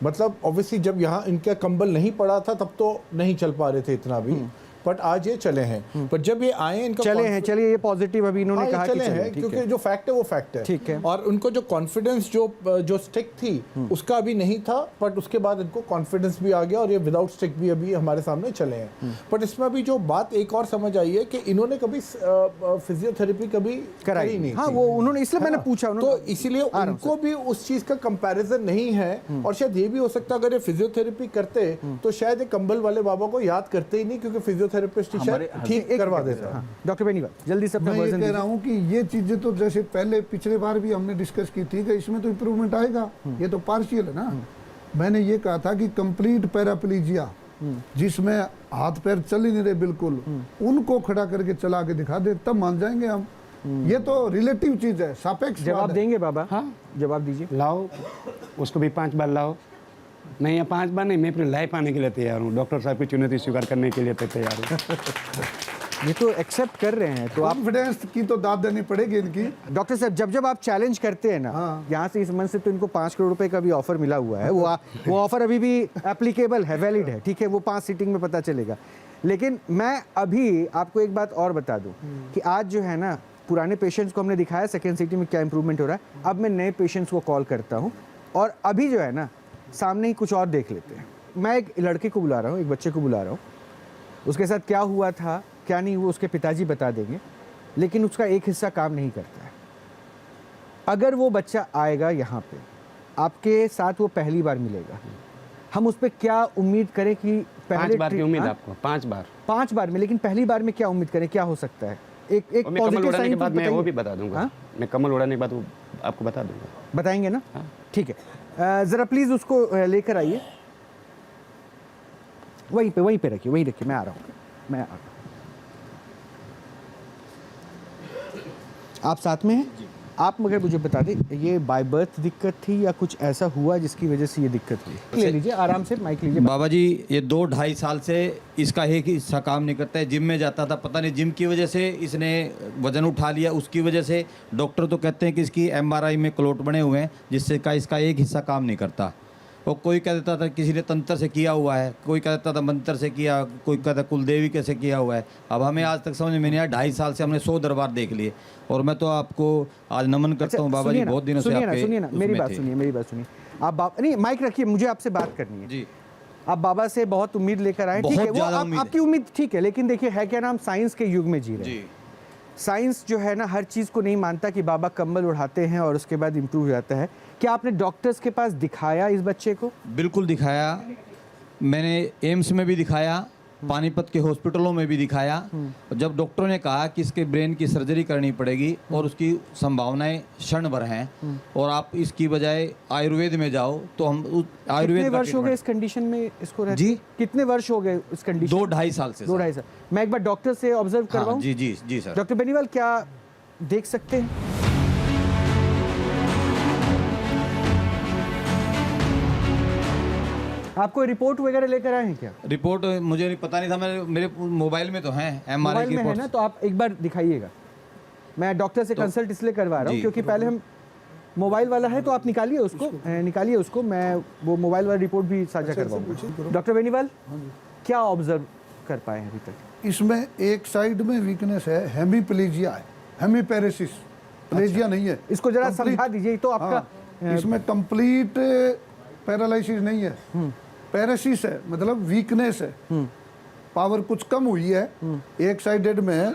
मतलब ऑब्वियसली जब यहाँ इनका कंबल नहीं पड़ा था तब तो नहीं चल पा रहे थे इतना भी, बट आज ये चले हैं। पर जब ये आए इनका चले हैं, चलिए ये पॉजिटिव अभी इन्होंने कहा चले हैं, क्योंकि जो फैक्ट है वो फैक्ट है। ठीक है। और उनको जो कॉन्फिडेंस जो स्टिक थी उसका अभी नहीं था, बट उसके बाद इनको कॉन्फिडेंस भी आ गया और ये विदाउट स्टिक भी अभी हमारे सामने चले हैं। बट इसमें अभी जो बात एक और समझ आई है कि इन्होंने कभी फिजियोथेरेपी कभी कराई नहीं। हाँ, वो उन्होंने, इसलिए मैंने पूछा, तो इसीलिए उनको भी उस चीज का कंपैरिजन नहीं है। और शायद ये भी हो सकता है अगर ये फिजियोथेरेपी करते तो शायद ये कंबल वाले बाबा को याद करते ही नहीं, क्योंकि फिजियोथेरेपिस्ट शायद ठीक करवा देता। डॉक्टर बेनीवाल जल्दी से अपना मैं ये कह रहा हूँ कि ये चीजें तो जैसे पहले पिछले बार भी हमने डिस्कस की थी कि इसमें तो इम्प्रूवमेंट आएगा, ये तो पार्शियल है ना। मैंने ये कहा था कि कंप्लीट पैराप्लीजिया, जिसमें हाथ पैर चल ही नहीं रहे बिल्कुल, उनको खड़ा करके चला के दिखा दे, तब मान जाएंगे हम। ये तो रिलेटिव चीज है, सापेक्ष। जवाब देंगे बाबा? हाँ, जवाब दीजिए। लाओ उसको भी 5 बार लाओ। नहीं, या 5 बार नहीं, मैं अपनी लाइफ आने के लिए तैयार हूँ, डॉक्टर साहब की चुनौती स्वीकार करने के लिए तैयार हूँ। ये तो एक्सेप्ट कर रहे हैं, तो कॉन्फिडेंस की तो दाद देनी पड़ेगी इनकी। डॉक्टर साहब, जब आप चैलेंज करते हैं ना, यहाँ से इस मंच से, तो इनको 5 करोड़ रुपए का भी ऑफर मिला हुआ है। वो ऑफर अभी भी एप्लीकेबल है, वैलिड है, ठीक है, वो 5 सीटिंग में पता चलेगा। लेकिन मैं अभी आपको एक बात और बता दूं कि आज जो है ना, पुराने पेशेंट्स को हमने दिखाया सेकेंड सीटिंग में क्या इंप्रूवमेंट हो रहा है। अब मैं नए पेशेंट्स को कॉल करता हूँ और अभी जो है ना, सामने ही कुछ और देख लेते हैं। मैं एक लड़के को बुला रहा हूँ, एक बच्चे को बुला रहा हूँ, उसके साथ क्या हुआ था क्या नहीं वो उसके पिताजी बता देंगे, लेकिन उसका एक हिस्सा काम नहीं करता है। अगर वो बच्चा आएगा यहाँ पे, आपके साथ वो पहली बार मिलेगा, हम उस पर क्या उम्मीद करें कि पहले 5 बार की उम्मीद आपको? 5 बार में, लेकिन पहली बार में क्या उम्मीद करें, क्या हो सकता है? एक पॉजिटिव साइन के बाद मैं वो भी बता दूंगा। मैं कमल उड़ाने के बाद वो आपको बता दूंगा। बताएंगे ना? ठीक है, जरा प्लीज उसको लेकर आइए, वहीं पे रखिए, वहीं रखिए, मैं आ रहा हूँ। आप साथ में हैं? आप मगर मुझे बता दें, ये बाय बर्थ दिक्कत थी या कुछ ऐसा हुआ जिसकी वजह से ये दिक्कत हुई? ले लीजिए, आराम से माइक लीजिए। बाबा जी, ये 2-2.5 साल से इसका एक ही हिस्सा काम नहीं करता है। जिम में जाता था, पता नहीं जिम की वजह से इसने वजन उठा लिया, उसकी वजह से डॉक्टर तो कहते हैं कि इसकी MRI में क्लोट बने हुए हैं, जिससे का इसका एक हिस्सा काम नहीं करता। और कोई कह देता था किसी ने तंत्र से किया हुआ है, कोई कह देता था मंत्र से किया, कोई कहता कुलदेवी कैसे किया हुआ है। अब हमें आज तक समझ में नहीं आया। 2.5 साल से हमने 100 दरबार देख लिए, और मैं तो आपको आज नमन करता हूँ बाबा जी, बहुत दिनों से आपके सुनिए ना, मेरी बात सुनिए। आप नहीं, माइक रखिए, मुझे आपसे बात करनी है जी। आप बाबा से बहुत उम्मीद लेकर आए, ठीक है, वो आपकी उम्मीद ठीक है, लेकिन देखिए है क्या नाम, साइंस के युग में जी रहे हैं। साइंस जो है ना हर चीज़ को नहीं मानता कि बाबा कंबल उड़ाते हैं और उसके बाद इम्प्रूव हो जाता है। क्या आपने डॉक्टर्स के पास दिखाया इस बच्चे को? बिल्कुल दिखाया, मैंने एम्स में भी दिखाया, पानीपत के हॉस्पिटलों में भी दिखाया। जब डॉक्टरों ने कहा कि इसके ब्रेन की सर्जरी करनी पड़ेगी और उसकी संभावनाएं क्षण भर हैं और आप इसकी बजाय आयुर्वेद में जाओ, तो हम आयुर्वेद। कितने वर्ष हो गए इस कंडीशन में इसको रहते? जी, कितने वर्ष हो गए इस कंडीशन? 2-2.5 साल से। 2-2.5 साल। मैं एक बार डॉक्टर से ऑब्जर्व करवाऊं? जी जी जी सर। डॉक्टर बेनीवाल, क्या देख सकते हैं? आपको रिपोर्ट वगैरह लेकर आए हैं क्या? रिपोर्ट मुझे नहीं पता नहीं था, मेरे मोबाइल में तो है, एमआरआई की मोबाइल में है ना, तो आप एक बार दिखाइएगा। मैं डॉक्टर से कंसल्ट इसलिए करवा रहा हूँ क्योंकि पहले हम मोबाइल वाला है, तो आप निकालिए उसको, मैं वो मोबाइल वाला रिपोर्ट भी साझा करवाऊंगा। डॉक्टर बेनीवाल, क्या ऑब्जर्व कर पाए हैं अभी तक? इसमें एक साइड में वीकनेस है, हेमीप्लेजिया है, हेमीपैरेसिस, प्लेजिया नहीं है। इसको जरा समझा दीजिए तो आपका। इसमें कंप्लीट पैरालिसिस नहीं है, पैरेसिस है, मतलब वीकनेस है, पावर कुछ कम हुई है, एक साइडेड में है।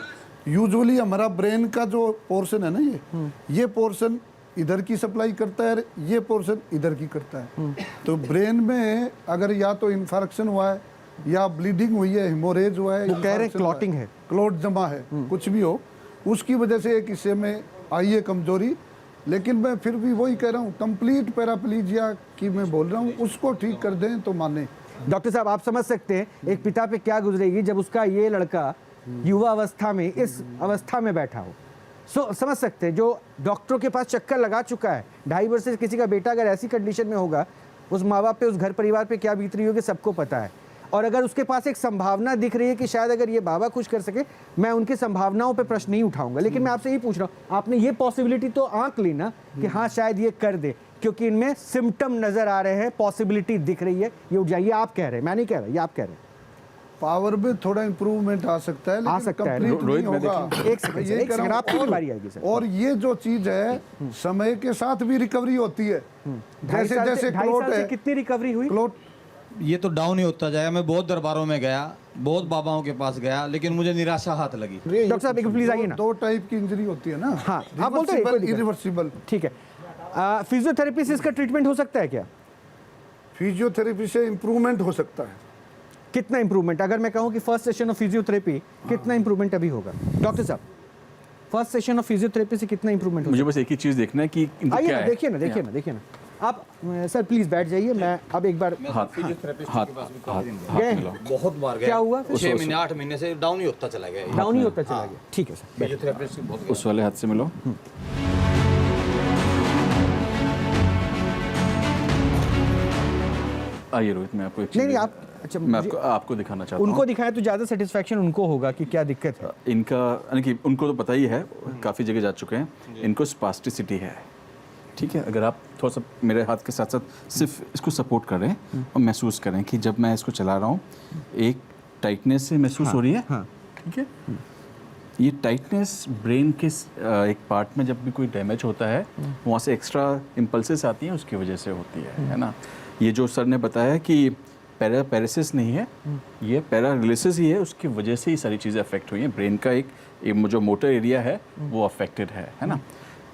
यूजुअली हमारा ब्रेन का जो पोर्शन है ना, ये पोर्शन इधर की सप्लाई करता है, ये पोर्शन इधर की करता है। तो ब्रेन में अगर या तो इन्फेक्शन हुआ है या ब्लीडिंग हुई है, हेमोरेज हुआ है, वो कह रहे हैं क्लॉटिंग है, क्लॉट जमा है, कुछ भी हो, उसकी वजह से एक हिस्से में आई है कमजोरी। लेकिन मैं फिर भी वही कह रहा हूँ, कंप्लीट पैराप्लीजिया की मैं बोल रहा हूँ, उसको ठीक कर दें तो माने। डॉक्टर साहब, आप समझ सकते हैं एक पिता पे क्या गुजरेगी जब उसका ये लड़का युवा अवस्था में इस अवस्था में बैठा हो। समझ सकते हैं, जो डॉक्टरों के पास चक्कर लगा चुका है, 2.5 वर्ष से किसी का बेटा अगर ऐसी कंडीशन में होगा, उस माँ बाप पे, उस घर परिवार पे क्या बीत रही होगी सबको पता है। और अगर उसके पास एक संभावना दिख रही है कि शायद अगर ये बाबा कुछ कर सके, मैं उनकी संभावनाओं पे प्रश्न नहीं उठाऊंगा, लेकिन मैं आपसे यही पूछ रहा हूँ, आपने ये पॉसिबिलिटी तो आंक ली ना कि हाँ शायद ये कर दे, क्योंकि इनमें सिम्टम नजर आ रहे हैं, पॉसिबिलिटी दिख रही है, ये उठ जाइए। आप कह रहे हैं, मैं नहीं कह रहा, ये आप कह रहे हैं। पावर में थोड़ा इंप्रूवमेंट आ सकता है, आ सकता है। रोहित में देखिए, एक सेकंड आपकी बारी आएगी सर। और ये जो चीज है, समय के साथ भी रिकवरी होती है। जैसे जैसे क्लोट है, कितनी रिकवरी हुई? क्लोट ये तो डाउन ही होता जाएगा। मैं बहुत दरबारों में गया, बहुत बाबाओं के पास गया, लेकिन मुझे निराशा हाथ लगी। डॉक्टर साहब, एक प्लीज आइए ना। 2 टाइप की इंजरी होती है ना। हाँ, आप बोलते हैं इरिवर्सिबल। ठीक है, फिजियोथेरेपी से इसका ट्रीटमेंट हो सकता है क्या? फिजियोथेरेपी से इंप्रूवमेंट हो सकता है। कितना इंप्रूवमेंट? अगर मैं कहूँ कि फर्स्ट सेशन ऑफ फिजियोथेरेपी, कितना इंप्रूवमेंट अभी होगा? डॉक्टर साहब, फर्स्ट सेशन ऑफ फिजियोथेरेपी से कितना इंप्रूवमेंट होगा? मुझे बस एक ही चीज देखना है कि आइए ना, देखिए ना। आप सर प्लीज बैठ जाइए, मैं अब एक बार हाथ बहुत बार गया। क्या हुआ? 6 महीने 8 महीने से डाउन ही होता चला गया। डाउन ही होता चला गया। ठीक है सर, फिजियोथेरेपिस्ट बहुत। उस वाले हाथ से मिलो। आइए रोहित, मैं आपको नहीं आप, अच्छा मैं आपको दिखाना चाहता हूँ। उनको दिखाया तो ज़्यादा सेटिस्फैक्शन उनको होगा कि क्या दिक्कत है इनका, यानी कि उनको तो पता ही है, काफ़ी जगह जा चुके हैं। इनको स्पास्टिसिटी है, ठीक है। अगर आप थोड़ा सा मेरे हाथ के साथ साथ सिर्फ इसको सपोर्ट करें और महसूस करें कि जब मैं इसको चला रहा हूँ एक टाइटनेस से महसूस हो रही है, ठीक है। ये टाइटनेस ब्रेन के एक पार्ट में जब भी कोई डैमेज होता है, वहाँ से एक्स्ट्रा इम्पल्सेस आती हैं, उसकी वजह से होती है ना। ये जो सर ने बताया कि पैरालिसिस नहीं है, ये पैरालिसिस ही है, उसकी वजह से ही सारी चीज़ें अफेक्ट हुई हैं। ब्रेन का एक जो मोटर एरिया है वो अफेक्टेड है ना।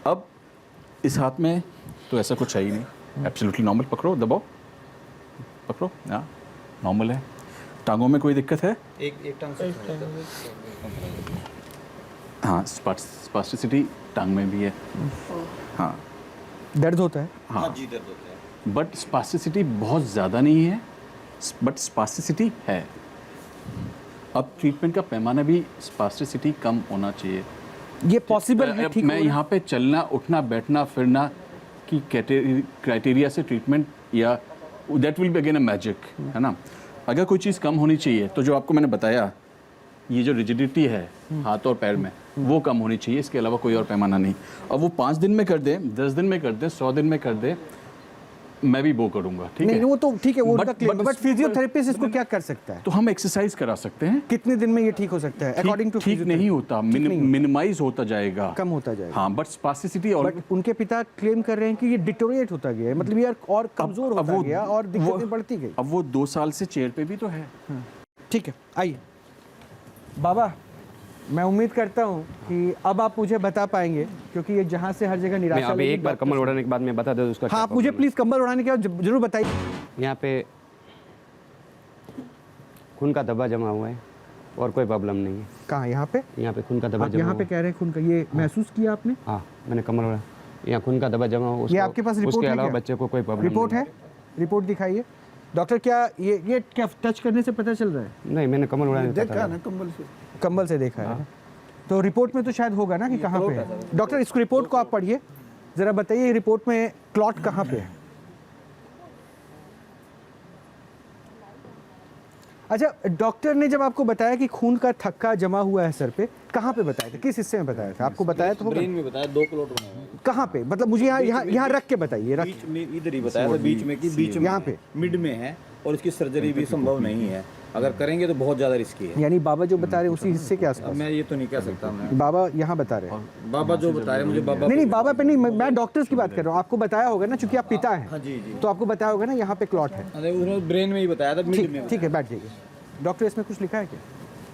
अब इस हाथ में तो ऐसा कुछ है ही नहीं, एब्सोल्युटली नॉर्मल। पकड़ो, दबाओ, पकड़ो, हाँ नॉर्मल है। टांगों में कोई दिक्कत है? एक टांग से हाँ, स्पास्टिसिटी टांग में भी है। हाँ, दर्द होता है? हाँ जी, दर्द होता है। बट स्पास्टिसिटी बहुत ज़्यादा नहीं है, बट स्पास्टिसिटी है। अब ट्रीटमेंट का पैमाना भी स्पास्टिसिटी कम होना चाहिए। ये पॉसिबल है? ठीक, मैं यहाँ पे चलना, उठना, बैठना, फिरना की क्राइटेरिया से ट्रीटमेंट, या that will be again a magic, है ना। अगर कोई चीज़ कम होनी चाहिए तो जो आपको मैंने बताया, ये जो रिजिडिटी है हाथ और पैर में, वो कम होनी चाहिए, इसके अलावा कोई और पैमाना नहीं। अब वो 5 दिन में कर दे, 10 दिन में कर दे, 100 दिन में कर दे, मैं भी वो करूंगा, ठीक है। नहीं, वो तो ठीक है, वो उनका क्लेम है, बट फिजियोथेरेपिस्ट इसको क्या कर सकता है? तो हम एक्सरसाइज करा सकते हैं। कितने दिन में ये ठीक हो सकता है? अकॉर्डिंग टू ठीक नहीं होता, मिनिमाइज होता जाएगा, कम होता जाएगा। हाँ, बट स्पास्टिसिटी और बट उनके पिता क्लेम कर रहे हैं कि ये डिटोरिएट होता गया है, मतलब ये और कमजोर होता गया और दिक्कतें बढ़ती गई। अब वो 2 साल से चेयर पे भी तो है। ठीक है, आइए बाबा, मैं उम्मीद करता हूँ कि अब आप मुझे बता पाएंगे, क्योंकि ये जहाँ से हर जगह निराशा। अभी एक बार कम्बल उड़ाने के बाद मैं बता दूँ उसका। हाँ, आप मुझे प्लीज़ कम्बल उड़ाने के बाद जरूर बताइए। यहाँ पे खून का धब्बा जमा हुआ है और कोई प्रॉब्लम नहीं है। कहाँ? यहाँ पे? यहाँ पे खून का धब्बा जमा। यहाँ पे कह रहे हैं खून का, ये महसूस किया आपने? हाँ, मैंने कमर उड़ा, यहाँ खून का धब्बा जमा हुआ। ये आपके पास रिपोर्ट है? उसके अलावा बच्चे को कोई प्रॉब्लम रिपोर्ट है? रिपोर्ट दिखाइए डॉक्टर। क्या ये क्या टच करने से पता चल रहा है? नहीं, मैंने कमर उड़ाने देखा ना कम्बल से देखा है। तो रिपोर्ट में तो शायद होगा ना कि कहाँ पे है। डॉक्टर, इस रिपोर्ट को आप पढ़िए जरा, बताइए रिपोर्ट में क्लॉट कहाँ पे है। अच्छा, डॉक्टर ने जब आपको बताया कि खून का थक्का जमा हुआ है सर पे, कहाँ पे बताया था, किस हिस्से में बताया था आपको? बताया तो ब्रेन में बताया, 2 क्लॉट बने हुए हैं। कहाँ पे? मतलब मुझे यहाँ रख के बताइए। बीच में इधर ही बताया था, बीच में कि बीच में यहाँ पे मिड में है और इसकी सर्जरी भी संभव नहीं है। अगर करेंगे तो बहुत ज्यादा रिस्की है। यानी बाबा जो बता रहे हैं उसी हिस्से के आसपास? मैं ये तो नहीं कह सकता। मैं बाबा यहाँ बता रहे हैं। बाबा जो बता रहे मुझे, बाबा नहीं बाबा पे नहीं, मैं डॉक्टर्स की बात कर रहा हूँ। आपको बताया होगा ना, चूंकि आप पिता हैं। हाँ जी जी। तो आपको बताया होगा ना यहाँ पे क्लॉट है। उन्होंने ब्रेन में ही बताया था, मिड में। ठीक है, बैठ जाइए। डॉक्टर, इसमें कुछ लिखा है क्या?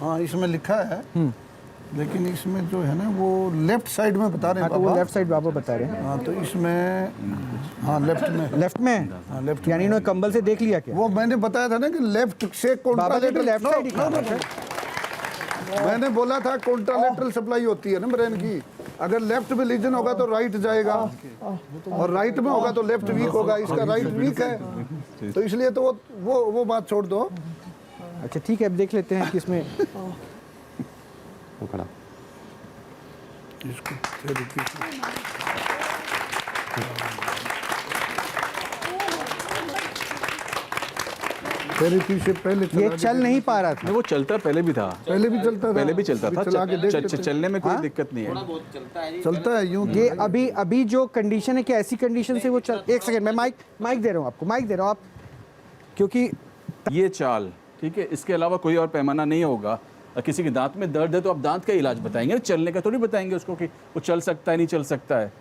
हाँ, इसमें लिखा है, लेकिन इसमें जो है ना वो लेफ्ट साइड में बता रहे हैं। तो वो लेफ्ट साइड बाबा बता रहे हैं। हाँ, तो इसमें हाँ लेफ्ट में। लेफ्ट में? हाँ, लेफ्ट। यानी इन्होंने कंबल से देख लिया क्या? वो मैंने बताया था ना कि लेफ्ट से कॉन्ट्रालेटरल। लेफ्ट साइड ही कहा था। मैंने बोला था कॉन्ट्रालेटरल सप्लाई होती है ना ब्रेन की। अगर लेफ्ट में लीजन होगा तो राइट जाएगा, और राइट में होगा तो लेफ्ट वीक होगा। इसका राइट वीक है, तो इसलिए तो वो बात छोड़ दो। अच्छा ठीक है, अब देख लेते हैं कि इसमें खड़ा थेरेपी से पहले ये चल नहीं पा रहा था। वो चलता पहले भी था, पहले भी चलता था, चलने में कोई दिक्कत नहीं है। चलता है यूं। ये अभी जो कंडीशन है, कि ऐसी कंडीशन से वो चल। एक सेकंड, मैं माइक दे रहा हूँ आपको, माइक दे रहा हूँ आप, क्योंकि ये चाल ठीक है, इसके अलावा कोई और पैमाना नहीं होगा। किसी के दांत में दर्द है तो आप दांत का इलाज बताएंगे, चलने का थोड़ी बताएंगे उसको कि वो चल सकता है नहीं चल सकता है।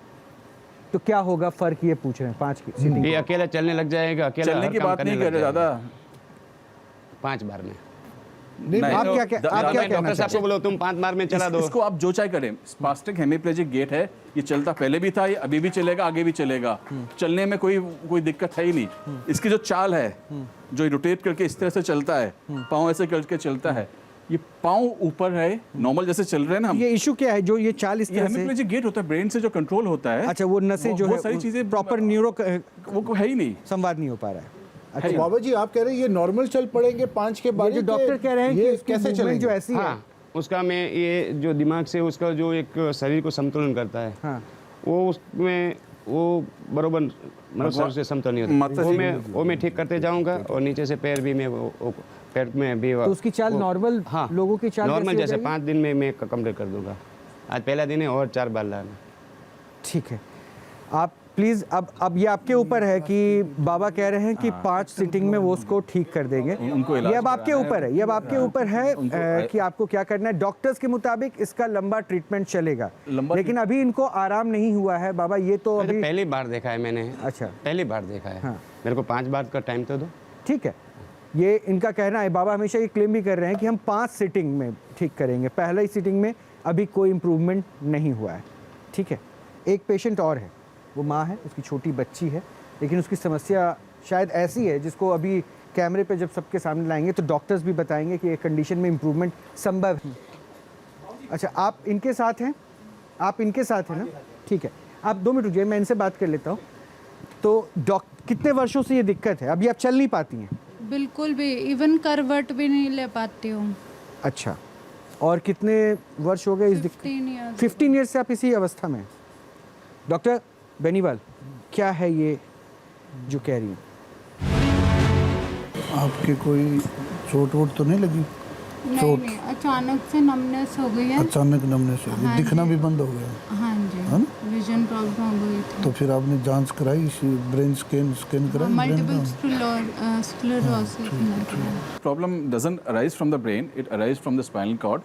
तो क्या होगा फर्क, ये पूछ रहे हैं 5 की सीटिंग। ये अकेला चलने लग जाएगा, अकेला चलने की बात नहीं कर रहे दादा। 5 बार में आप क्या डॉक्टर साहब को बोलो तुम 5 बार में चला दो। इसको आप जो चाहे करें। स्पास्टिक हेमिप्लेजिक गेट है, ये चलता पहले भी था, ये अभी भी चलेगा, आगे भी चलेगा। चलने में कोई दिक्कत है ही नहीं। इसकी जो चाल है, जो रोटेट करके इस तरह से चलता है, पाँव ऐसे करके चलता है, ये पाँव ऊपर है, नॉर्मल जैसे चल रहे हैं ना। ये इशू क्या है जो ये चाल इस तरह से? हेमिप्लेजिक गेट होता है, ब्रेन से जो कंट्रोल होता है। अच्छा, वो नसें जो है, सारी चीजें प्रॉपर न्यूरो वो है ही नहीं, संवाद नहीं हो पा रहा है। अच्छा बाबा जी, आप कह रहे हैं ये नॉर्मल चल पड़ेंगे 5 के बाद? जो डॉक्टर कह रहे हैं ये कि कैसे चलेंगे? जो ऐसी है, उसका में ये जो दिमाग से उसका जो एक शरीर को संतुलन करता है, हाँ, वो उसमें वो बरोबर मतलब शरीर से समतुलन नहीं होता। वो मैं ठीक करते जाऊंगा, और नीचे से पैर भी मैं वो पैर में भी। तो उसकी चाल नॉर्मल, हाँ लोगों की चाल नॉर्मल जैसे 5 दिन में मैं कंप्लीट कर दूंगा। आज पहला दिन है और 4 बार लाना। ठीक है, आप प्लीज़ अब ये आपके ऊपर है कि बाबा कह रहे हैं कि 5 सीटिंग में वो उसको ठीक कर देंगे। ये अब आपके ऊपर है, ये अब आपके ऊपर है कि आपको क्या करना है। डॉक्टर्स के मुताबिक इसका लंबा ट्रीटमेंट चलेगा, लेकिन अभी इनको आराम नहीं हुआ है बाबा। ये तो अभी पहली बार देखा है मैंने। अच्छा, पहली बार देखा है। हाँ। मेरे को 5 बार का टाइम तो दो। ठीक है, ये इनका कहना है। बाबा हमेशा ये क्लेम भी कर रहे हैं कि हम 5 सीटिंग में ठीक करेंगे। पहला ही सीटिंग में अभी कोई इम्प्रूवमेंट नहीं हुआ है। ठीक है, एक पेशेंट और है, वो माँ है, उसकी छोटी बच्ची है, लेकिन उसकी समस्या शायद ऐसी है जिसको अभी कैमरे पे जब सबके सामने लाएंगे तो डॉक्टर्स भी बताएंगे कि एक कंडीशन में इम्प्रूवमेंट संभव है। अच्छा, आप इनके साथ हैं? आप इनके साथ हैं ना? ठीक है, आप 2 मिनट रुकिए, मैं इनसे बात कर लेता हूँ। तो कितने वर्षों से ये दिक्कत है? अभी आप चल नहीं पाती हैं? बिल्कुल भी, इवन करवट भी नहीं ले पाती हूँ। अच्छा, और कितने वर्ष हो गए इस दिक्कत? 15 ईयर्स से आप इसी अवस्था में? डॉक्टर बेनीवाल, क्या है ये जो कह रही हैं? आपके कोई चोट वोट तो नहीं लगी? नहीं, अचानक से नमनेस हो गई है। अचानक नमनेस हो गई, हाँ दिखना जी। भी बंद हो गया? हाँ जी, है ना? विजन प्रॉब्लम हो गई थी। तो फिर आपने जांच कराई, ब्रेन स्कैन कराई? Multiple sclerosis. Problem doesn't arise from the brain, it arise from the spinal cord.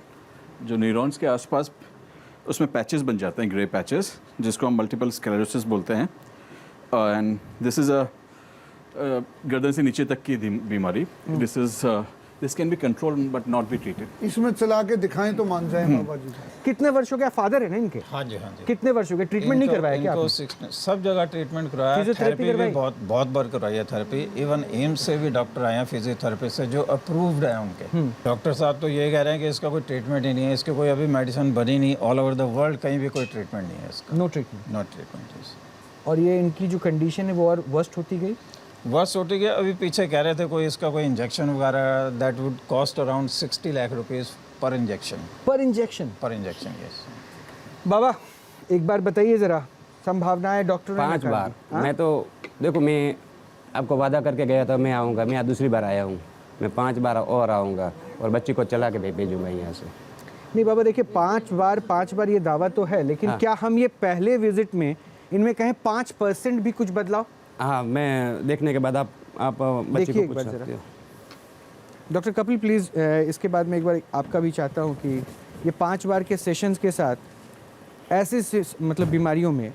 जो न्यूरॉन्स के आसपास उसमें पैचेस बन जाते हैं, ग्रे पैचेस, जिसको हम मल्टीपल स्क्लेरोसिस बोलते हैं। एंड दिस इज़ अ गर्दन से नीचे तक की बीमारी। This is This can be controlled but not be treated. इसमें चला के दिखाएं तो मान जाए बाबा जी। कितने वर्षों के फादर है ना इनके? हाँ जी हाँ जी। कितने वर्षों के ट्रीटमेंट नहीं करवाया क्या आपने? सब जगह ट्रीटमेंट करवाया, थेरेपी भी बहुत बार करवाई है थेरेपी। इवन एम्स से भी डॉक्टर आए हैं फिजियोथेरेपिस्ट से जो अप्रूव्ड है उनके। डॉक्टर साहब तो ये कह रहे हैं कि इसका कोई ट्रीटमेंट ही नहीं है, इसके कोई अभी मेडिसिन बनी नहीं, ऑल ओवर द वर्ल्ड कहीं भी कोई ट्रीटमेंट नहीं है इसका। No treatment? No treatment. और ये इनकी जो कंडीशन है वो और वर्स्ट होती गई? वर्स्ट होती गई। अभी पीछे कह रहे थे कोई इसका कोई इंजेक्शन वगैरह that would cost around 60 lakh rupees पर इंजेक्शन। पर इंजेक्शन? पर इंजेक्शन, यस। बाबा एक बार बताइए ज़रा, संभावनाएं डॉक्टर? 5 बार मैं तो देखो, मैं आपको वादा करके गया था मैं आऊँगा, मैं आज दूसरी बार आया हूँ, मैं 5 बार और आऊँगा और बच्ची को चला के भेजूँगा यहाँ से। नहीं बाबा देखिए, 5 बार ये दावा तो है, लेकिन हाँ। क्या हम ये पहले विजिट में इनमें कहें 5% भी कुछ बदलाव? हाँ, मैं देखने के बाद आप बच्ची को पूछ सकते हो। डॉक्टर कपिल प्लीज़, इसके बाद में एक बार आपका भी चाहता हूँ कि ये 5 बार के सेशंस के साथ ऐसे मतलब बीमारियों में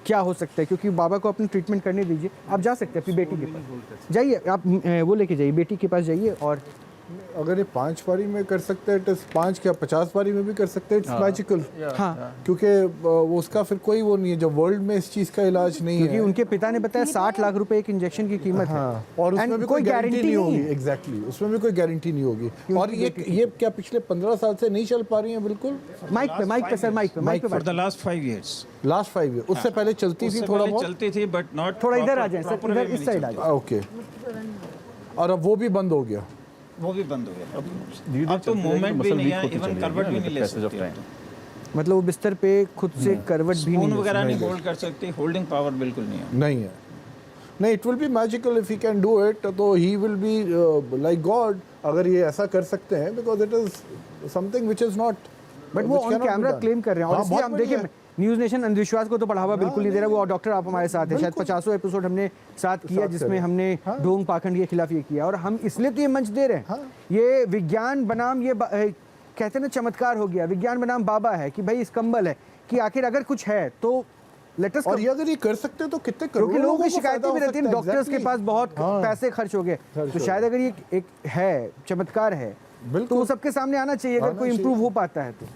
क्या हो सकता है, क्योंकि बाबा को अपनी ट्रीटमेंट करने दीजिए। आप जा सकते हैं अपनी बेटी के पास जाइए, आप वो लेके जाइए, बेटी के पास जाइए। और अगर ये 5 बारी में कर सकते हैं, 5 क्या 50 बारी में भी कर सकते हैं, इट्स मैजिकल। हाँ, क्योंकि उसका फिर कोई वो नहीं है, जब वर्ल्ड में इस चीज़ का इलाज नहीं है। क्योंकि उनके पिता ने बताया 60 लाख रुपए एक इंजेक्शन की कीमत है। और उसमें भी कोई गारंटी नहीं होगी। एग्जैक्टली, उसमें भी कोई गारंटी नहीं होगी। और ये क्या पिछले 15 साल से नहीं चल पा रही हैं? बिल्कुल माइक पे सर, माइक पे for the last 5 years। Last 5 year, उससे पहले चलती थी थोड़ा बहुत? चलती थी बट नॉट। थोड़ा इधर आ जाए सर, इधर इस साइड आ जाए। ओके, और अब वो भी बंद हो गया? वो भी बंद हो गया। अब तो मूवमेंट भी नहीं है, इवन करवट भी नहीं ले सकती। मतलब वो बिस्तर पे खुद से करवट भी स्पून वगैरह नहीं होल्ड कर सकती, होल्डिंग पावर बिल्कुल नहीं है। नहीं, it will be magical if he can do it, तो he will be like God अगर ये ऐसा कर सकते हैं, because it is something which is not. But वो ऑन कैमरा क्लेम कर रहे हैं, और इसलिए हम देखिए न्यूज़ नेशन अंधविश्वास को तो बढ़ावा बिल्कुल नहीं दे रहा। वो डॉक्टर आप हमारे साथ हैं, शायद 50 एपिसोड हमने साथ किया जिसमें हमने ढोंग पाखंड के खिलाफ ये किया, और हम इसलिए तो ये मंच दे रहे हैं। ये विज्ञान बनाम ये कहते हैं ना चमत्कार हो गया, विज्ञान बनाम बाबा है कि भाई इस कंबल है कि आखिर अगर कुछ है तो लेटेस्ट। और ये अगर ये कर सकते हैं तो कितने करोड़ों लोगों की शिकायतें भी रहती हैं, डॉक्टर्स के पास बहुत पैसे खर्च हो गए, तो शायद अगर ये एक है चमत्कार है तो वो सबके सामने आना चाहिए अगर कोई इम्प्रूव हो पाता है तो।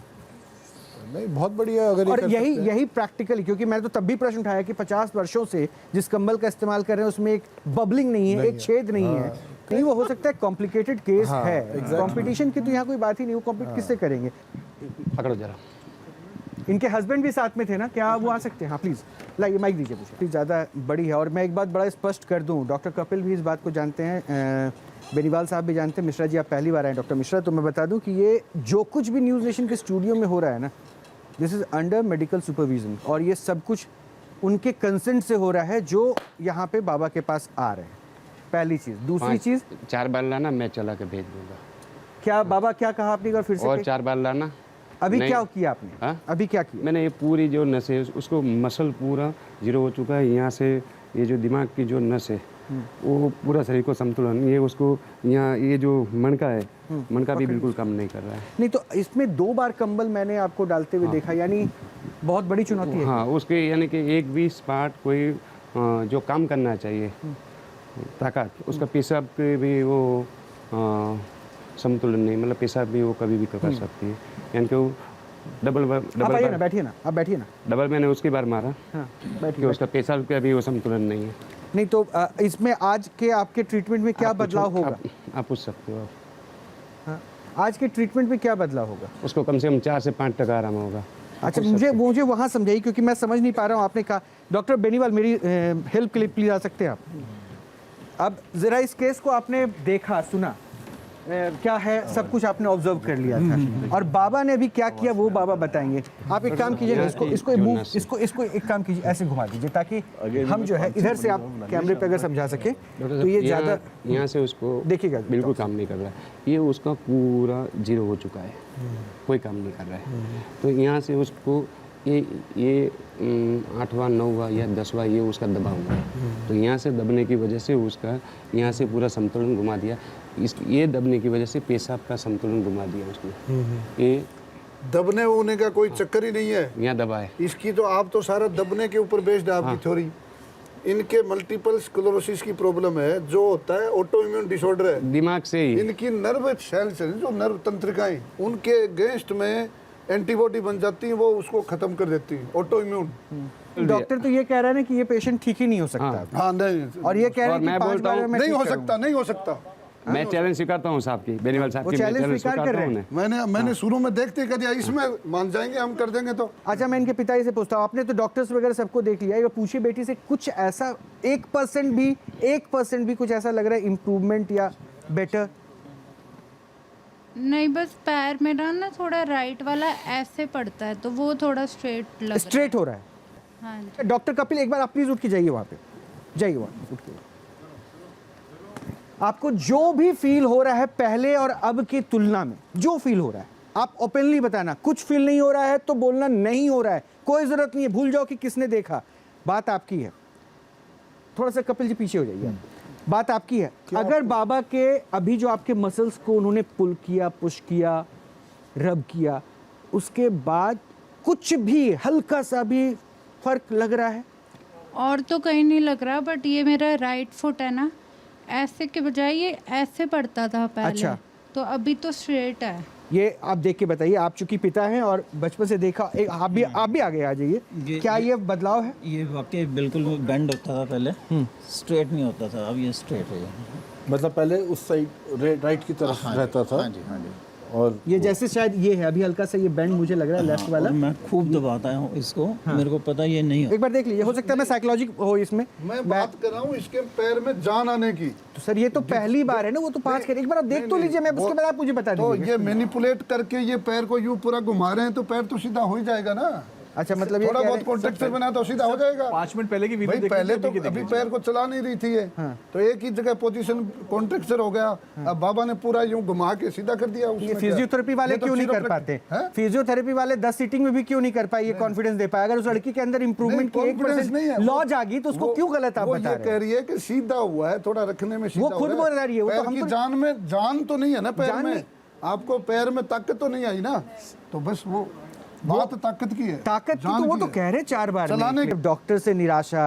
नहीं, बहुत बढ़िया अगर और यही प्रैक्टिकली, क्योंकि मैंने तो तब भी प्रश्न उठाया कि 50 वर्षों से जिस कंबल का इस्तेमाल कर रहे हैं उसमें एक बबलिंग नहीं है, एक छेद नहीं है, कहीं वो हो सकता है कॉम्प्लिकेटेड केस है। कंपटीशन की तो यहाँ कोई बात ही नहीं, वो कॉम्पीट किससे करेंगे? पकड़ो जरा। इनके हस्बैंड भी साथ में थे ना, क्या वो आ सकते हैं? हाँ प्लीज़ लाइए, माइक दीजिए मुझे। ज़्यादा बड़ी है, और मैं एक बात बड़ा स्पष्ट कर दूँ, डॉक्टर कपिल भी इस बात को जानते हैं, बेनीवाल साहब भी जानते हैं, मिश्रा जी आप पहली बार आए डॉक्टर मिश्रा, तो मैं बता दूं कि ये जो कुछ भी न्यूज़ नेशन के स्टूडियो में हो रहा है ना, this is under medical supervision, और ये सब कुछ उनके कंसेंट से हो रहा है जो यहाँ पे बाबा के पास आ रहे हैं। पहली चीज़। दूसरी चीज़, 4 बार लाना, मैं चला के भेज दूंगा। क्या बाबा क्या कहा आपने? फिर से और 4 बार लाना। अभी क्या किया आपने? हा? अभी क्या किया? मैंने ये पूरी जो नस है उसको, मसल पूरा जीरो हो चुका है, यहाँ से ये जो दिमाग की जो नस है वो पूरा शरीर को संतुलन, ये उसको यहाँ ये जो मनका है, मनका भी बिल्कुल कम नहीं कर रहा है। नहीं तो इसमें 2 बार कंबल मैंने आपको डालते हुए देखा, यानी बहुत बड़ी चुनौती है। हाँ, उसके यानी कि एक भी स्पार्ट कोई जो काम करना चाहिए ताकत, उसका पेशाब के भी वो संतुलन नहीं, मतलब पेशाब भी वो कभी भी कर सकती है, यानी कि वो डबल बैठिए ना, आप बैठिए ना। डबल मैंने उसकी बार मारा, बैठिए, उसका पेशाब का भी वो संतुलन नहीं है। नहीं तो इसमें आज के आपके ट्रीटमेंट में क्या बदलाव होगा? आप पूछ सकते हो। हाँ, आज के ट्रीटमेंट में क्या बदलाव होगा? उसको कम से कम 4 से 5% आराम होगा। अच्छा, मुझे वहाँ समझाइए, क्योंकि मैं समझ नहीं पा रहा हूँ। आपने कहा डॉक्टर बेनीवाल, मेरी हेल्प के लिए प्लीज आ सकते हैं आप? अब जरा इस केस को आपने देखा, सुना, क्या है, सब कुछ आपने ऑब्जर्व कर लिया था, और बाबा ने अभी क्या किया वो बाबा बताएंगे। आप एक काम कीजिए, इसको एक काम कीजिए, ऐसे घुमा दीजिए ताकि हम जो है इधर से आप कैमरे पे अगर समझा सके तो ये ज़्यादा। यहाँ से उसको देखिएगा, बिल्कुल काम नहीं कर रहा है, ये उसका पूरा जीरो हो चुका है, कोई काम नहीं कर रहा है। तो यहाँ से उसको ये 8वां 9वां या 10वां ये उसका दबा हुआ है, तो यहाँ से दबने की वजह से उसका यहाँ से पूरा संतुलन घुमा दिया। ये दबने की वजह से पेशाब का संतुलन घुमा दिया उसने। ये दबने होने का कोई चक्कर ही नहीं है, यहाँ दबा है इसकी। तो आप तो सारा दबने के ऊपर बेस्ड है आपकी थ्योरी। इनके मल्टीपल स्क्लेरोसिस की प्रॉब्लम है, जो होता है ऑटो इम्यून डिसऑर्डर है, दिमाग से ही इनकी नर्व सेल्स जो नर्व तंत्रिकाएं उनके अगेंस्ट में एंटीबॉडी बन जाती हैं, वो उसको खत्म कर देती हैं, ऑटो इम्यून। डॉक्टर तो ये कह रहा है ना कि ये पेशेंट ठीक ही नहीं हो सकता। हाँ नहीं, और ये कह रहे हैं कि मैं 5 बोलता बार हूँ, में नहीं ठीक हो करूंगा। सकता, नहीं हो सकता। मैं चैलेंज स्वीकारता हूँ साहब की, बेनीवाल साहब वो की, चैलेंज स्वीकार कर रहे हैं। मैंने शुरू में देखते कर दिया, इसमें मान जाएंगे हम, कर देंगे तो। अच्छा, मैं इनके पिताजी से पूछता हूँ, आपने तो डॉक्टर्स वगैरह सबको देख लिया है, पूछिए बेटी से कुछ ऐसा 1% भी कुछ ऐसा लग रहा है इम्प्रूवमेंट या बेटर? नहीं, बस पैर मेरा ना थोड़ा राइट वाला ऐसे पड़ता है, तो वो थोड़ा स्ट्रेट लग स्ट्रेट हो रहा है। हाँ जी। डॉक्टर कपिल, एक बार आप प्लीज उठ के जाइए वहाँ पे, जाइए वहाँ उठ के। आपको जो भी फील हो रहा है पहले और अब की तुलना में, जो फील हो रहा है आप ओपनली बताना। कुछ फील नहीं हो रहा है तो बोलना नहीं हो रहा है, कोई जरूरत नहीं है, भूल जाओ कि किसने देखा, बात आपकी है। थोड़ा सा कपिल जी पीछे हो जाइए, बात आपकी है। अगर बाबा के अभी जो आपके मसल्स को उन्होंने पुल किया, पुश किया, रब किया, उसके बाद कुछ भी हल्का सा भी फर्क लग रहा है? और तो कहीं नहीं लग रहा, बट ये मेरा राइट फुट है ना, ऐसे के बजाय ये ऐसे पड़ता था पहले। अच्छा। तो अभी तो स्ट्रेट है। ये आप देख के बताइए, आप चूंकि पिता हैं और बचपन से देखा, एक आप भी आगे आ जाइए, क्या ये बदलाव है? ये वाकई बिल्कुल बेंड होता था पहले, स्ट्रेट नहीं होता था, अब ये स्ट्रेट है। मतलब पहले उस साइड राइट की तरफ रहता था। हाँ जी, हाँ जी। और ये जैसे शायद ये है अभी हल्का सा ये बैंड मुझे लग रहा है लेफ्ट वाला। मैं खूब दबाता हूँ इसको, मेरे को पता ये नहीं हो। एक बार देख लीजिए, हो सकता है मैं साइकोलॉजी हो इसमें। मैं बात कर रहा हूँ इसके पैर में जान आने की। तो सर ये तो पहली बार है ना, वो तो 5 कर, एक बार आप देख तो लीजिए, मैं उसके बाद आप मुझे बता तो दीजिए। ये मैनिपुलेट करके ये पैर को यूं पूरा घुमा रहे हैं, तो पैर तो सीधा हो ही जाएगा ना। अच्छा, मतलब ये थोड़ा बहुत कॉन्ट्रेक्टर बना तो सीधा हो जाएगा। 5 मिनट पहले की वीडियो भाई पहले तो अभी पैर को चला नहीं रही थी ये, तो एक ही जगह पोजीशन कॉन्ट्रेक्चर हो गया। अब बाबा ने पूरा यूं घुमा के सीधा कर दिया। ये फिजियोथेरेपी वाले क्यों नहीं कर पाते? फिजियोथेरेपी वाले 10 सीटिंग में भी क्यों नहीं कर पाए, ये कॉन्फिडेंस दे पाए? अगर उस लड़की के अंदर इंप्रूवमेंट की 1% लॉज आ गई तो उसको क्यों गलत आप बता रहे हैं? कह रही है कि सीधा हुआ है, थोड़ा रखने में सीधा। वो खुद बोल रही है, वो तो हम की जान में जान तो नहीं है ना पैर में, आपको पैर में ताकत तो नहीं आई ना, तो बस वो बात ताकत की है। ताकत की तो वो तो कह रहे 4 बार चलाने जब डॉक्टर से निराशा,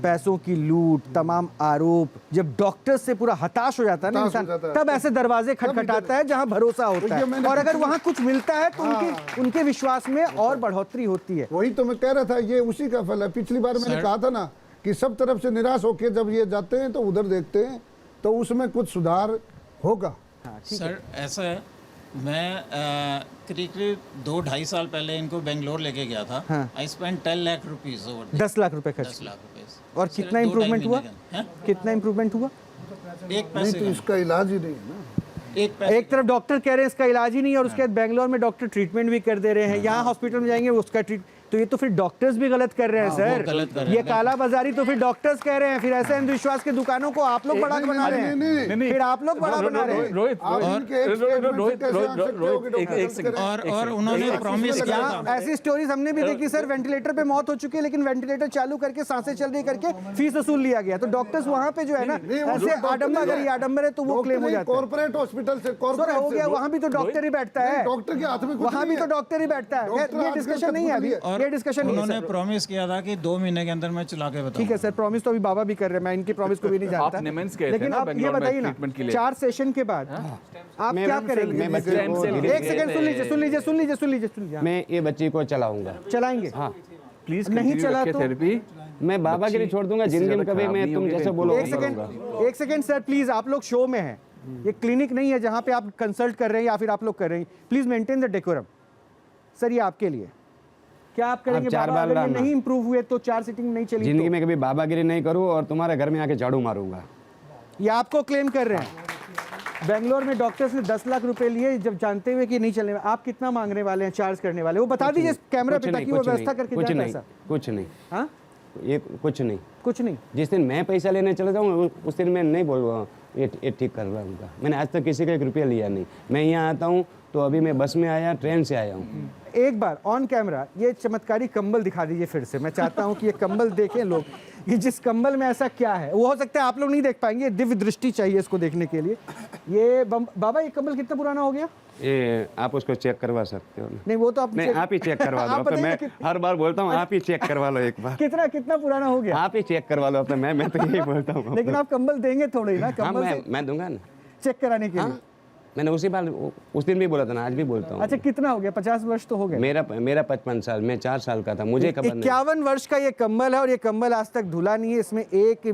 पैसों की लूट, तमाम आरोप, जब डॉक्टर से पूरा हताश हो जाता है ना इंसान, तब ऐसे दरवाजे खटखटाता है जहां भरोसा होता है, और अगर वहां कुछ मिलता है तो उनके विश्वास में और बढ़ोतरी होती है। वही तो मैं कह रहा था, ये उसी का फल है। पिछली बार मैंने कहा था ना कि सब तरफ से निराश होकर जब ये जाते हैं तो उधर देखते हैं तो उसमें कुछ सुधार होगा। सर ऐसा है, मैं करीब 2-2.5 साल पहले इनको बेंगलोर लेके गया था। I spend 10 lakh rupees over 10 lakh रुपए खर्च। 10 लाख रुपीस। और कितना इम्प्रूवमेंट हुआ? कितना इम्प्रूवमेंट हुआ? एक पैसे तो इसका इलाज ही नहीं है ना। एक तरफ डॉक्टर कह रहे हैं इसका इलाज ही नहीं है, और उसके बाद बेंगलोर में डॉक्टर ट्रीटमेंट भी कर दे रहे हैं, यहाँ हॉस्पिटल में जाएंगे उसका तो ये तो फिर डॉक्टर्स भी गलत कर रहे हैं सर। ये काला बाजारी तो फिर डॉक्टर्स कह रहे हैं, फिर ऐसे अंधविश्वास की दुकानों को आप लोग बड़ा बना रहे हैं, फिर आप लोग बड़ा बना रहे हैं। रोहित, और उन्होंने प्रॉमिस किया था। ऐसी स्टोरीज हमने भी देखी सर, वेंटिलेटर पे मौत हो चुकी है, लेकिन वेंटिलेटर चालू करके सांसें चल रही करके फीस वसूल लिया गया। तो डॉक्टर्स वहाँ पे जो है ना, ऐसे आडम्बर, अगर ये आडम्बर है तो वो क्लेम हो जाता है। कॉर्पोरेट हॉस्पिटल से सर हो गया, वहाँ भी तो डॉक्टर ही बैठता है, डॉक्टर के हाथ में वहाँ भी तो डॉक्टर ही बैठता है। ये डिस्कशन नहीं है अभी, ये डिस्कशन नहीं है। प्रॉमिस किया था कि 2 महीने के अंदर मैं चला के बताऊंगा। ठीक है सर, प्रॉमिस तो अभी बाबा भी कर रहे हैं, मैं इनकी प्रॉमिस को भी नहीं जानता। लेकिन आप ये बताइए ना, 4 सेशन के बाद आप क्या करेंगे? एक सेकंड सुन लीजिए। मैं ये बच्ची को चलाऊंगा, चलाएंगे? हाँ प्लीज नहीं चला तो थेरेपी मैं बाबा के लिए छोड़ दूंगा, जिंदगी में कभी मैं तुम जैसे बोलो। एक सेकंड सर प्लीज, आप लोग शो में हैं, ये क्लिनिक नहीं है जहाँ पे आप कंसल्ट कर रहे हैं या फिर आप लोग कर रहे हैं। Please maintain the decorum. Sir ये आपके लिए, क्या आप करेंगे? बाबा अगर ये नहीं इंप्रूव हुए तो 4 सीटिंग नहीं चली, जिंदगी में कभी बाबागिरी नहीं करूँ और तुम्हारे घर में आके झाड़ू मारूंगा। ये आपको क्लेम कर रहे हैं। बेंगलोर में डॉक्टर्स ने 10 लाख रुपए लिए, जब जानते हुए कि नहीं चलने। आप कितना मांग रहे वाले हैं चार्ज करने वाले? वो बता दीजिए कैमरा पे ताकि वो व्यवस्था करके कुछ जाए नहीं, पैसा। कुछ नहीं, हाँ ये कुछ नहीं। जिस दिन मैं पैसा लेने चला जाऊँ उस दिन मैं नहीं बोलूँगा ये ठीक कर रहा हूँ। मैंने आज तक किसी का 1 रुपया लिया नहीं। मैं यहाँ आता हूँ तो अभी मैं बस में आया, ट्रेन से आया हूँ। एक बार ऑन कैमरा ये चमत्कारी कंबल दिखा दीजिए फिर से। मैं चाहता हूँ कि ये कंबल देखें लोग, कि जिस कंबल में ऐसा क्या है। वो हो सकता है आप लोग नहीं देख पाएंगे, दिव्य दृष्टि चाहिए इसको देखने के लिए। ये बाबा, ये कंबल कितना पुराना हो गया? ये आप उसको चेक करवा सकते हो। नहीं वो तो आप नहीं, आप ही चेक करवा लो। आप अब तो मैं हर बार बोलता हूँ आप ही चेक करवा लो एक बार। कितना पुराना हो गया? आप ही चेक करवा लो। अब तो मैं तो यही बोलता हूँ। लेकिन आप कंबल देंगे थोड़े ही ना, कंबल मैं दूंगा ना चेक कराने के लिए। मैंने उस दिन भी बोला था ना, आज भी बोलता हूँ। अच्छा कितना हो गया? 50 वर्ष तो हो गए। मेरा 55 साल, मैं 4 साल का था, मुझे खबर नहीं। 51 वर्ष का ये कंबल है और ये कंबल आज तक धुला नहीं है, इसमें एक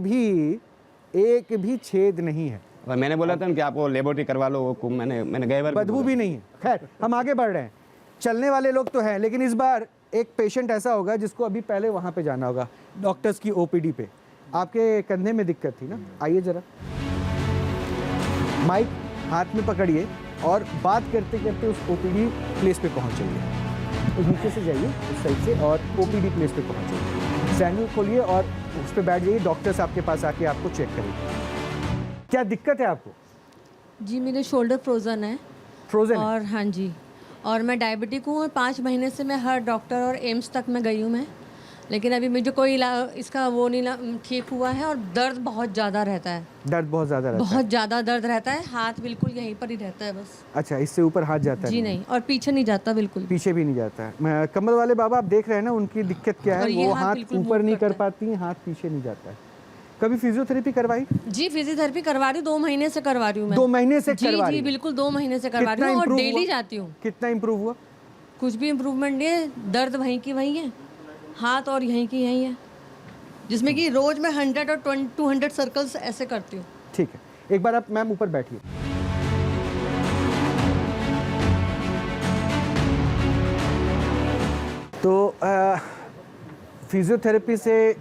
भी छेद नहीं है। और मैंने बोला था कि आपको लेबोरेटरी करवा लो, वो मैंने गए बार बदबू भी नहीं है। खैर हम आगे बढ़ रहे हैं। चलने वाले लोग तो हैं, लेकिन इस बार एक पेशेंट ऐसा होगा जिसको अभी पहले वहाँ पे जाना होगा, डॉक्टर्स की ओपीडी पे। आपके कंधे में दिक्कत थी ना? आइए जरा, माइक हाथ में पकड़िए और बात करते करते उस ओपीडी प्लेस पे पहुँच जाइए। उस नीचे से जाइए उस साइड से और ओपीडी प्लेस पे पहुँच जाइए। सैंडल खोलिए और उस पर बैठ जाइए। डॉक्टर्स आपके पास आके आपको चेक करेंगे। क्या दिक्कत है आपको? जी मेरे शोल्डर फ्रोज़न है। फ्रोज़न और हाँ जी, और मैं डायबिटिक हूँ और 5 महीने से मैं हर डॉक्टर और एम्स तक मैं गई हूँ मैं, लेकिन अभी मुझे कोई इसका वो नहीं ठीक हुआ है। और दर्द बहुत ज़्यादा रहता है। दर्द बहुत ज़्यादा रहता है? बहुत ज़्यादा दर्द रहता है। हाथ बिल्कुल यहीं पर ही रहता है बस। अच्छा, इससे ऊपर हाथ जाता है? जी नहीं, और पीछे नहीं जाता बिल्कुल। पीछे भी नहीं जाता है। कमल वाले बाबा आप देख रहे हैं ना, उनकी दिक्कत क्या है? वो हाथ ऊपर नहीं कर पाती हैं, हाथ पीछे नहीं जाता है। कभी फिजियोथेरेपी करवाई? जी फिजियोथेरेपी करवा रही हूँ, 2 महीने से करवा रही हूँ मैं। 2 महीने से जी करवा रही? जी बिल्कुल 2 महीने से करवा रही हूँ और डेली जाती हूँ। कितना इम्प्रूव हुआ? कुछ भी इम्प्रूवमेंट नहीं है। दर्द वहीं की वहीं है, हाथ और यहीं की यहीं है, जिसमें कि रोज मैं 100 और 200 सर्कल्स ऐसे करती हूँ। ठीक है, एक बार आप मैम ऊपर बैठिए। तो फिजियोथेरेपी से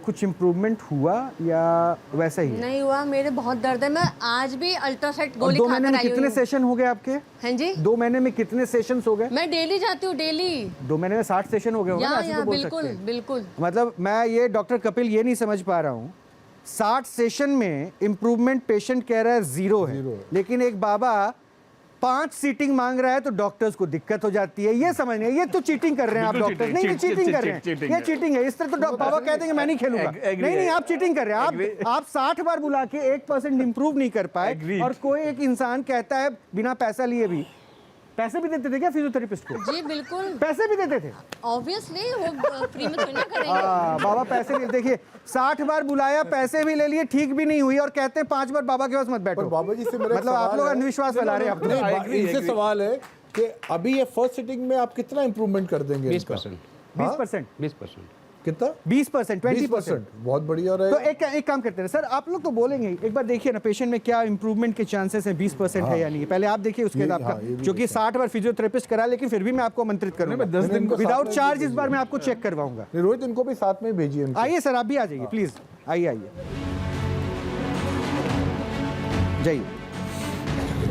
कुछ इम्प्रूवमेंट हुआ या वैसा ही? नहीं हुआ, मेरे बहुत दर्द है। मैं आज भी अल्ट्रासेट गोली खाकर आई हूँ। 2 महीने में कितने सेशन हो गए आपके? हाँ जी, 2 महीने में कितने सेशंस हो गए? मैं डेली जाती हूँ, डेली। 2 महीने में 60 सेशन हो गए होंगे ना? ऐसे तो बोल बिल्कुल सकते हैं। बिल्कुल। मतलब मैं ये डॉक्टर कपिल ये नहीं समझ पा रहा हूँ, 60 सेशन में इम्प्रूवमेंट पेशेंट कह रहा है 0 है, लेकिन एक बाबा 5 सीटिंग मांग रहा है तो डॉक्टर्स को दिक्कत हो जाती है। ये समझ नहीं, ये तो चीटिंग कर रहे हैं आप डॉक्टर। नहीं चीटिंग कर रहे हैं, ये चीटिंग है। इस तरह तो बाबा कह देंगे मैं नहीं खेलूंगा। नहीं आप चीटिंग कर रहे हैं। आप 60 बार बुला के 1% इंप्रूव नहीं कर पाए और कोई एक इंसान कहता है बिना पैसा लिए भी। पैसे भी देते थे क्या फिजियोथेरेपिस्ट को? जी बिल्कुल, पैसे भी देते थे। ऑब्वियसली वो फ्री में थोड़ी ना करेंगे। बाबा पैसे नहीं, देखिए 60 बार बुलाया, पैसे भी ले लिए, ठीक भी नहीं हुई और कहते हैं 5 बार बाबा के पास मत बैठो। बाबा जी से मेरा मतलब आप लोग अंधविश्वास फैला रहे हैं। इनसे सवाल है कि अभी ये फर्स्ट सिटिंग में आप कितना इंप्रूवमेंट कर देंगे? 20%। 20%? कितना? 20%, 20%। बहुत बढ़िया रहेगा। तो एक काम करते हैं सर, आप लोग तो बोलेंगे ही, एक बार देखिए ना पेशेंट में क्या इंप्रूवमेंट के चांसेस है, 20% है या नहीं। पहले आप देखिए, उसके बाद आपका, क्योंकि 60 बार फिजियोथेरेपिस्ट करा, लेकिन फिर भी मैं आपको आमंत्रित करूंगा। 10 दिन विदाउट चार्ज इस बार मैं आपको चेक करवाऊंगा। रोहित इनको भी साथ में भेजिए। आइए सर, आप भी आ जाइए प्लीज, आइए जाइए।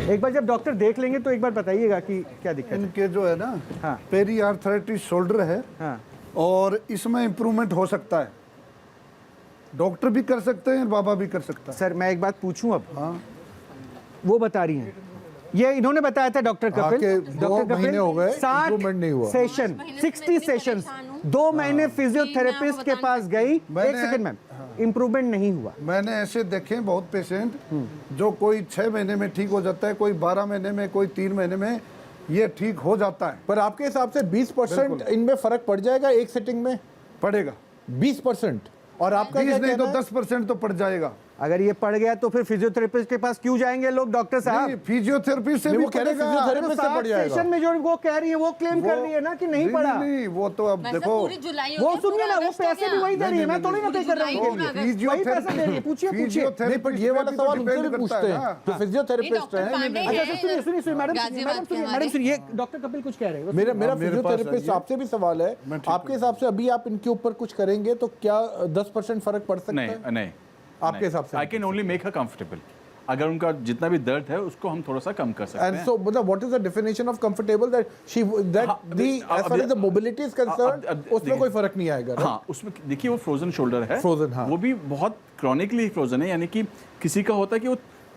एक बार जब डॉक्टर देख लेंगे तो एक बार बताइएगा कि क्या दिक्कत है। इनके जो है ना, पेरी आर्थराइटिस शोल्डर है और इसमें इम्प्रूवमेंट हो सकता है। डॉक्टर भी कर सकते हैं, बाबा भी कर सकता है। सर मैं एक बात पूछूं अब? वो बता रही हैं, ये इन्होंने बताया था डॉक्टर कपिल। डॉक्टर कपिल हो गए, 60 सेशन, 60 सेशंस, 2 महीने फिजियोथेरेपिस्ट के पास गई। एक सेकंड मैम, इम्प्रूवमेंट नहीं हुआ। मैंने ऐसे देखे बहुत पेशेंट जो कोई 6 महीने में ठीक हो जाता है, कोई 12 महीने में, कोई 3 महीने में ये ठीक हो जाता है। पर आपके हिसाब से 20% इनमें फर्क पड़ जाएगा एक सेटिंग में? पड़ेगा 20%। और आपका 20 नहीं तो 10% तो पड़ जाएगा। अगर ये पड़ गया तो फिर फिजियोथेरेपिस्ट के पास क्यों जाएंगे लोग डॉक्टर साहब? फिजियोथेरेपी से भी पड़ेगा। फिजियोथेरेपिस्ट से पड़ जाएगा। सेशन में जो वो कह रही है, वो क्लेम कर रही है ना कि नहीं पड़ा। नहीं वो तो अब देखो, वो सुनिए ना, वो पैसे भी वही दे रही है, मैं थोड़ी ना पे कर रहा हूँ। वही पैसे दे रही है, पूछिए। पर ये वाला सवाल उनसे भी पूछते हैं जो फिजियोथेरेपिस्ट है। अच्छा सुनिए मैडम सुनिए, डॉक्टर कपिल कुछ कह रहे हैं। मेरा फिजियोथेरेपिस्ट आपसे भी सवाल है, आपके हिसाब से अभी आप इनके ऊपर कुछ करेंगे तो क्या 10% फर्क पड़ सकता है? नहीं, आपके हिसाब से? I can only make her comfortable. अगर उनका जितना भी दर्द है उसको हम थोड़ा सा कम कर सकते हैं। And so, मतलब what is the definition of comfortable that she that the as far as the mobility is concerned, उसमें कोई फर्क नहीं आएगा? हाँ, उसमें देखिए वो फ्रोजन शोल्डर है। फ्रोजन, हाँ। वो भी बहुत क्रॉनिकली फ्रोजन है, यानी कि किसी का होता है कि वो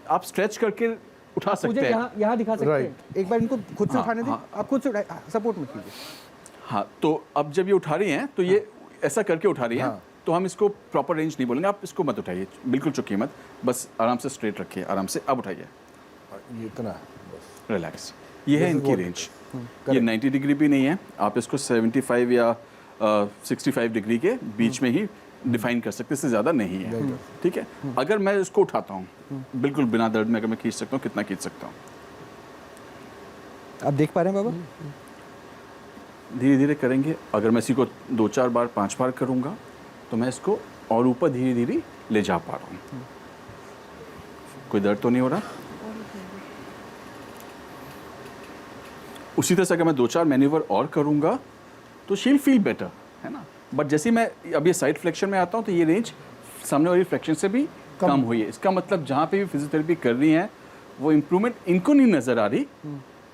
आप स्ट्रेच करके उठा सकते हैं। यहाँ दिखा सकते हैं। एक बार इनको खुद से उठाने दें, आप खुद से सपोर्ट मत कीजिए। हाँ, तो अब जब ये उठा रही हैं तो ये ऐसा करके उठा रही हैं, तो हम इसको प्रॉपर रेंज नहीं बोलेंगे। आप इसको मत उठाइए, बिल्कुल चुकिए मत, बस आराम से स्ट्रेट रखिए, आराम से। अब उठाइए, ये इतना रिलैक्स। ये है इनकी रेंज। ये 90 डिग्री भी नहीं है, आप इसको 75 या 65 डिग्री के बीच में ही डिफाइन कर सकते, इससे ज़्यादा नहीं है। ठीक है, अगर मैं इसको उठाता हूँ बिल्कुल बिना दर्द में, अगर मैं खींच सकता हूँ, कितना खींच सकता हूँ? आप देख पा रहे हैं बाबा? धीरे धीरे करेंगे। अगर मैं इसी को 2-4 बार 5 बार करूँगा तो मैं इसको और ऊपर धीरे धीरे ले जा पा रहा हूँ। कोई दर्द तो नहीं हो रहा? उसी तरह से अगर मैं 2-4 मैन्यूवर और करूँगा तो शील फील बेटर, है ना। बट जैसे मैं अब ये साइड फ्लेक्शन में आता हूँ तो ये रेंज सामने वाली फ्लेक्शन से भी कम हुई है। इसका मतलब जहाँ पे भी फिजियोथेरेपी कर रही है वो इम्प्रूवमेंट इनको नहीं नज़र आ रही,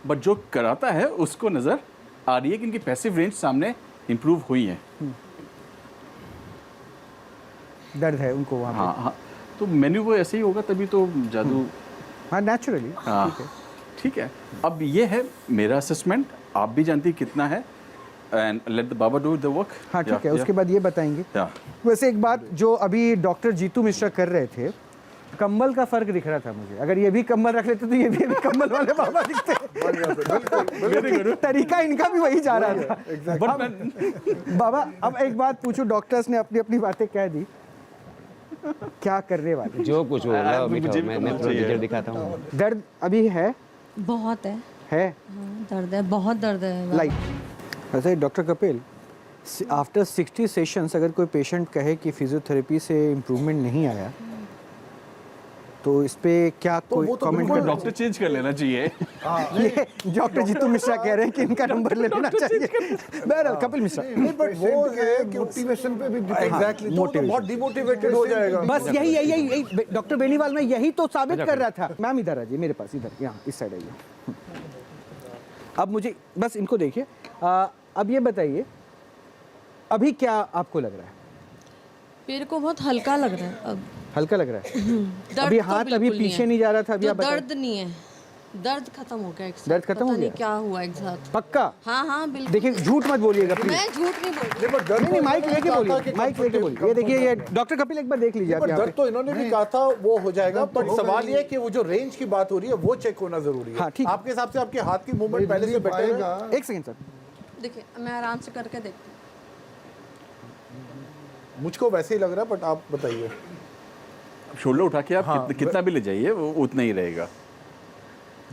बट जो कराता है उसको नज़र आ रही है कि इनकी पैसिव रेंज सामने इम्प्रूव हुई है। दर्द है उनको वहाँ पे। हाँ, तो मेन्यू वो ऐसे ही होगा तभी तो जादू। हाँ, नेचुरली। हाँ, ठीक है। अब ये है मेरा असेसमेंट, आप भी जानती कितना है, and let the Baba do the work. हाँ, ठीक है। उसके बाद ये बताएंगे। वैसे एक बात जो अभी डॉक्टर जीतू मिश्रा कर रहे थे, कंबल का फर्क दिख रहा था मुझे। अगर ये भी कंबल रख लेते तो ये भी कंबल वाले बाबा दिखते। तरीका इनका भी वही जा रहा था। बाबा, अब एक बात पूछूं, डॉक्टर्स ने अपनी अपनी बातें कह दी, क्या करने वाले? जो कुछ होगा मैं प्रोसीजर दिखाता हूँ। दर्द अभी है? बहुत है। हाँ, दर्द है, बहुत दर्द है। लाइक वैसे डॉक्टर कपिल, आफ्टर 60 सेशंस अगर कोई पेशेंट कहे कि फिजियोथेरेपी से इम्प्रूवमेंट नहीं आया तो इस पे क्या कोई कमेंट? डॉक्टर चेंज कर लेना चाहिए। ये डॉक्टर जीतू मिश्रा कह रहे हैं कि इनका नंबर ले लेना चाहिए। बहरहाल कपिल मिश्रा, बट वो है कि मोटिवेशन पे भी एग्जैक्टली बहुत डिमोटिवेटेड हो जाएगा। बस यही डॉक्टर बेनीवाल में यही तो साबित कर रहा था। मैम इधर आ जाइए मेरे पास, इधर यहाँ इस साइड आइए। अब मुझे बस इनको देखिए। अब ये बताइए अभी क्या आपको लग रहा है? मेरे को बहुत हल्का लग रहा है अब। हल्का लग रहा है? दर्द अभी तो हाथ अभी बिल्कुल पीछे नहीं जा रहा था, अभी तो आप बताइए। दर्द नहीं है, दर्द खत्म हो गया। दर्द खत्म हो गया? क्या हुआ एक साथ? पक्का? हाँ, बिल्कुल। देखिए, झूठ मत बोलिएगा प्लीज। मैं झूठ नहीं बोल रही। नहीं, माइक लेके बोलिए, माइक लेके बोलिए। ये देखिए, ये डॉक्टर कपिल एक बार देख लीजिए आप। दर्द तो इन्होंने भी कहा था वो हो जाएगा, बट सवाल ये है कि वो जो रेंज की बात हो रही है वो चेक होना जरूरी है। हाँ, ठीक। आपके हिसाब से आपके हाथ की मूवमेंट पहले से बेटर है? एक सेकंड सर, देखिए मैं आराम से करके देखती हूँ। मुझको वैसे ही लग रहा है, बट आप बताइए। शोल्डर उठा के आप कितना भी ले जाइए वो उतना ही रहेगा।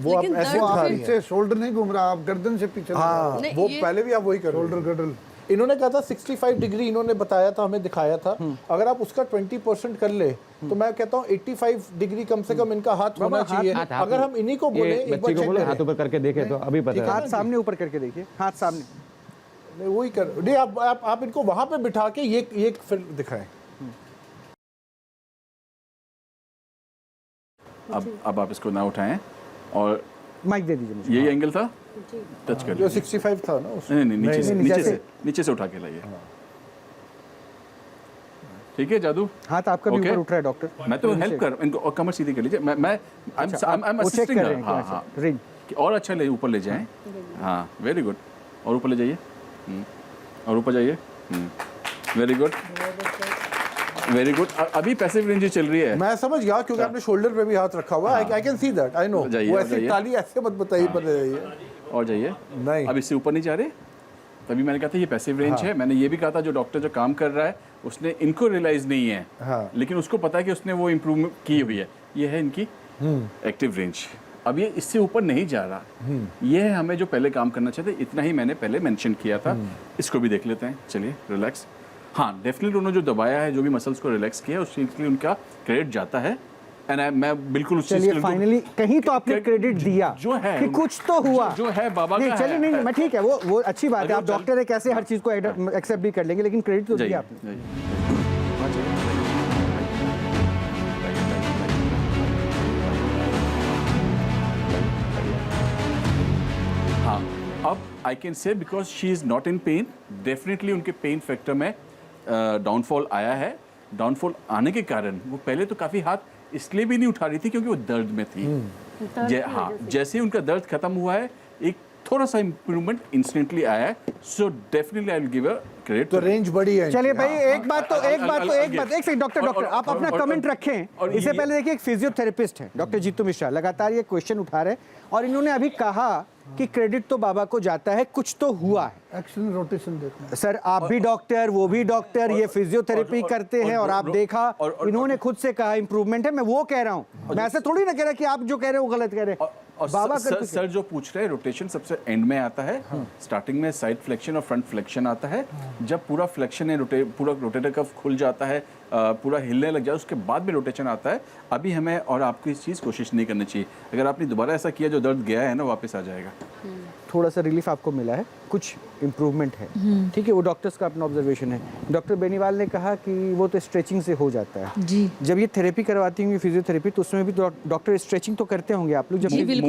वो आप ऐसे उठा रही हैं। शोल्डर नहीं घूम रहा, आप गर्दन से पीछे। हाँ, वो पहले भी आप वही कर शोल्डर गर्दन। इन्होंने कहा था 65 डिग्री, इन्होंने बताया था, हमें दिखाया था। अगर आप उसका 20% कर ले तो मैं कहता हूँ 85 डिग्री कम से कम इनका हाथ होना चाहिए। अगर हम इन्हीं को बोले, एक बार चेक हाथ ऊपर करके देखे तो अभी पता। हाथ सामने ऊपर करके देखिए, हाथ सामने। नहीं, वही कर नहीं, आप इनको वहां पे बिठा के ये फिर दिखाएं। अब आप इसको ना उठाएं और माइक दे दीजिए मुझे। यही एंगल था, टच कर जो 65 था ना नहीं, नीचे से उठा के लाइए। ठीक है जादू, हाथ आपका भी ऊपर उठ रहा है डॉक्टर। मैं तो हेल्प कर इनको, और कमर सीधी कर लीजिए। मैं असिस्टिंग। हाँ, और अच्छा ले ऊपर ले जाएं। हाँ, वेरी गुड। और ऊपर ले जाइए, और ऊपर जाइए। Very good, very good. अभी पैसिव रेंज चल रही है। मैं समझ गया क्योंकि आपने शोल्डर पे भी हाथ रखा हुआ है। I can see that, I know. वो ऐसे ताली ऐसे मत बताइए, पर जाइए और जाइए। नहीं, अब इससे ऊपर नहीं जा रहे। तभी मैंने कहा था ये पैसिव रेंज है। मैंने ये भी कहा था जो डॉक्टर जो काम कर रहा है उसने इनको रियलाइज नहीं है, लेकिन उसको पता है कि उसने वो इम्प्रूव की हुई है। ये है इनकी एक्टिव रेंज। अब ये इससे ऊपर नहीं जा रहा। ये है हमें जो पहले काम करना चाहिए था। इतना ही मैंने पहले मेंशन किया था। इसको भी देख लेते हैं, चलिए। रिलैक्स। हाँ, डेफिनेटली उन्होंने जो दबाया है, जो भी मसल्स को रिलैक्स किया है, उस चीज़ के लिए उनका क्रेडिट जाता है। एंड मैं बिल्कुल उस चीज़ के लिए फाइनली कहीं तो आपने क्रेडिट दिया जो है कि कुछ तो हुआ जो है बाबा नहीं, का चलिए नहीं, मैं ठीक है, वो अच्छी बात है। आप डॉक्टर है, कैसे हर चीज़ को एक्सेप्ट भी कर लेंगे, लेकिन क्रेडिट तो दिया आपने। हाँ, अब I can say because she is not in pen, definitely उनके पेन फैक्टर में डाउनफॉल आया है। डाउनफॉल आने के कारण वो पहले तो काफ़ी हाथ इसलिए भी नहीं उठा रही थी क्योंकि वो दर्द में थी। हाँ, जैसे ही उनका दर्द खत्म हुआ है, एक थोड़ा सा इम्प्रूवमेंट इंस्टेंटली आया है। So definitely I will give a credit तो रेंज बड़ी है। चलिए भाई, एक बात एक सेकंड डॉक्टर आप अपना कमेंट रखें। इससे पहले देखिए, एक फिजियोथेरेपिस्ट है डॉक्टर जीतू मिश्रा, लगातार ये क्वेश्चन उठा रहे हैं और इन्होंने अभी कहा कि क्रेडिट तो बाबा को जाता है, कुछ तो हुआ है। एक्शन रोटेशन देखना सर, आप भी डॉक्टर, वो भी डॉक्टर, ये फिजियोथेरेपी करते हैं और आप देखा, इन्होंने खुद से कहा इंप्रूवमेंट है। मैं वो कह रहा हूँ, मैं ऐसे थोड़ी ना कह रहा कि आप जो कह रहे हो वो गलत कह रहे हैं। और बाबा सर जो पूछ रहे हैं, रोटेशन सबसे एंड में आता है। स्टार्टिंग में साइड फ्लेक्शन और फ्रंट फ्लेक्शन आता है। जब पूरा फ्लेक्शन है, पूरा रोटेटर कफ खुल जाता है, पूरा हिलने लग जाए, उसके बाद भी रोटेशन आता है। अभी हमें और आपको इस चीज़ कोशिश नहीं करनी चाहिए। अगर आपने दोबारा ऐसा किया, जो दर्द गया है ना, वापस आ जाएगा। थोड़ा सा रिलीफ आपको मिला है, कुछ इम्प्रूवमेंट है, ठीक है, वो डॉक्टर्स का अपना ऑब्जर्वेशन है। डॉक्टर बेनीवाल ने कहा कि वो तो स्ट्रेचिंग से हो जाता है जी। जब ये थेरेपी करवाती होंगी फिजियोथेरेपी, तो उसमें भी तो डॉक्टर स्ट्रेचिंग तो करते होंगे आप लोग? जब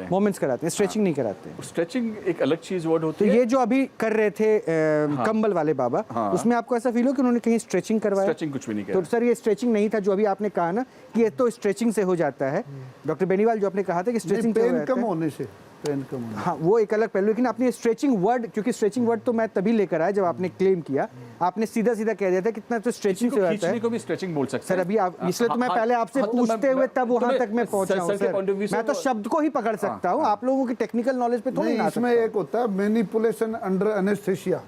मूवमेंट्स कराते हैं, स्ट्रेचिंग नहीं कराते? स्ट्रेचिंग एक अलग चीज वर्ड होती है। तो ये जो अभी कर रहे थे कंबल वाले बाबा, उसमें आपको ऐसा फील हो कि उन्होंने कहीं स्ट्रेचिंग करवाया? स्ट्रेचिंग कुछ भी नहीं किया। तो सर, ये स्ट्रेचिंग नहीं था जो अभी आपने कहा ना कि ये तो स्ट्रेचिंग से हो जाता है। डॉक्टर बेनीवाल जो आपने कहा था कि स्ट्रेचिंग पेन कम होने से, पेन कम होने। हाँ, वो एक अलग पहलू। लेकिन आपने स्ट्रेचिंग वर्ड, क्योंकि स्ट्रेचिंग वर्ड तो मैं तभी लेकर आया जब आपने क्लेम किया, आपने सीधा सीधा कह दिया था कितना तो स्ट्रेचिंग से होता है। को भी स्ट्रेचिंग बोल सकते सर, अभी आप, इसलिए तो मैं पहले आपसे पूछते हुए तब वहां तक मैं पहुंचा हूं सर। मैं तो शब्द को ही पकड़ सकता हूं, आप लोगों की टेक्निकल नॉलेज पे थोड़ी ना। इसमें एक होता है मैनिपुलेशन अंडर एनेस्थेसिया।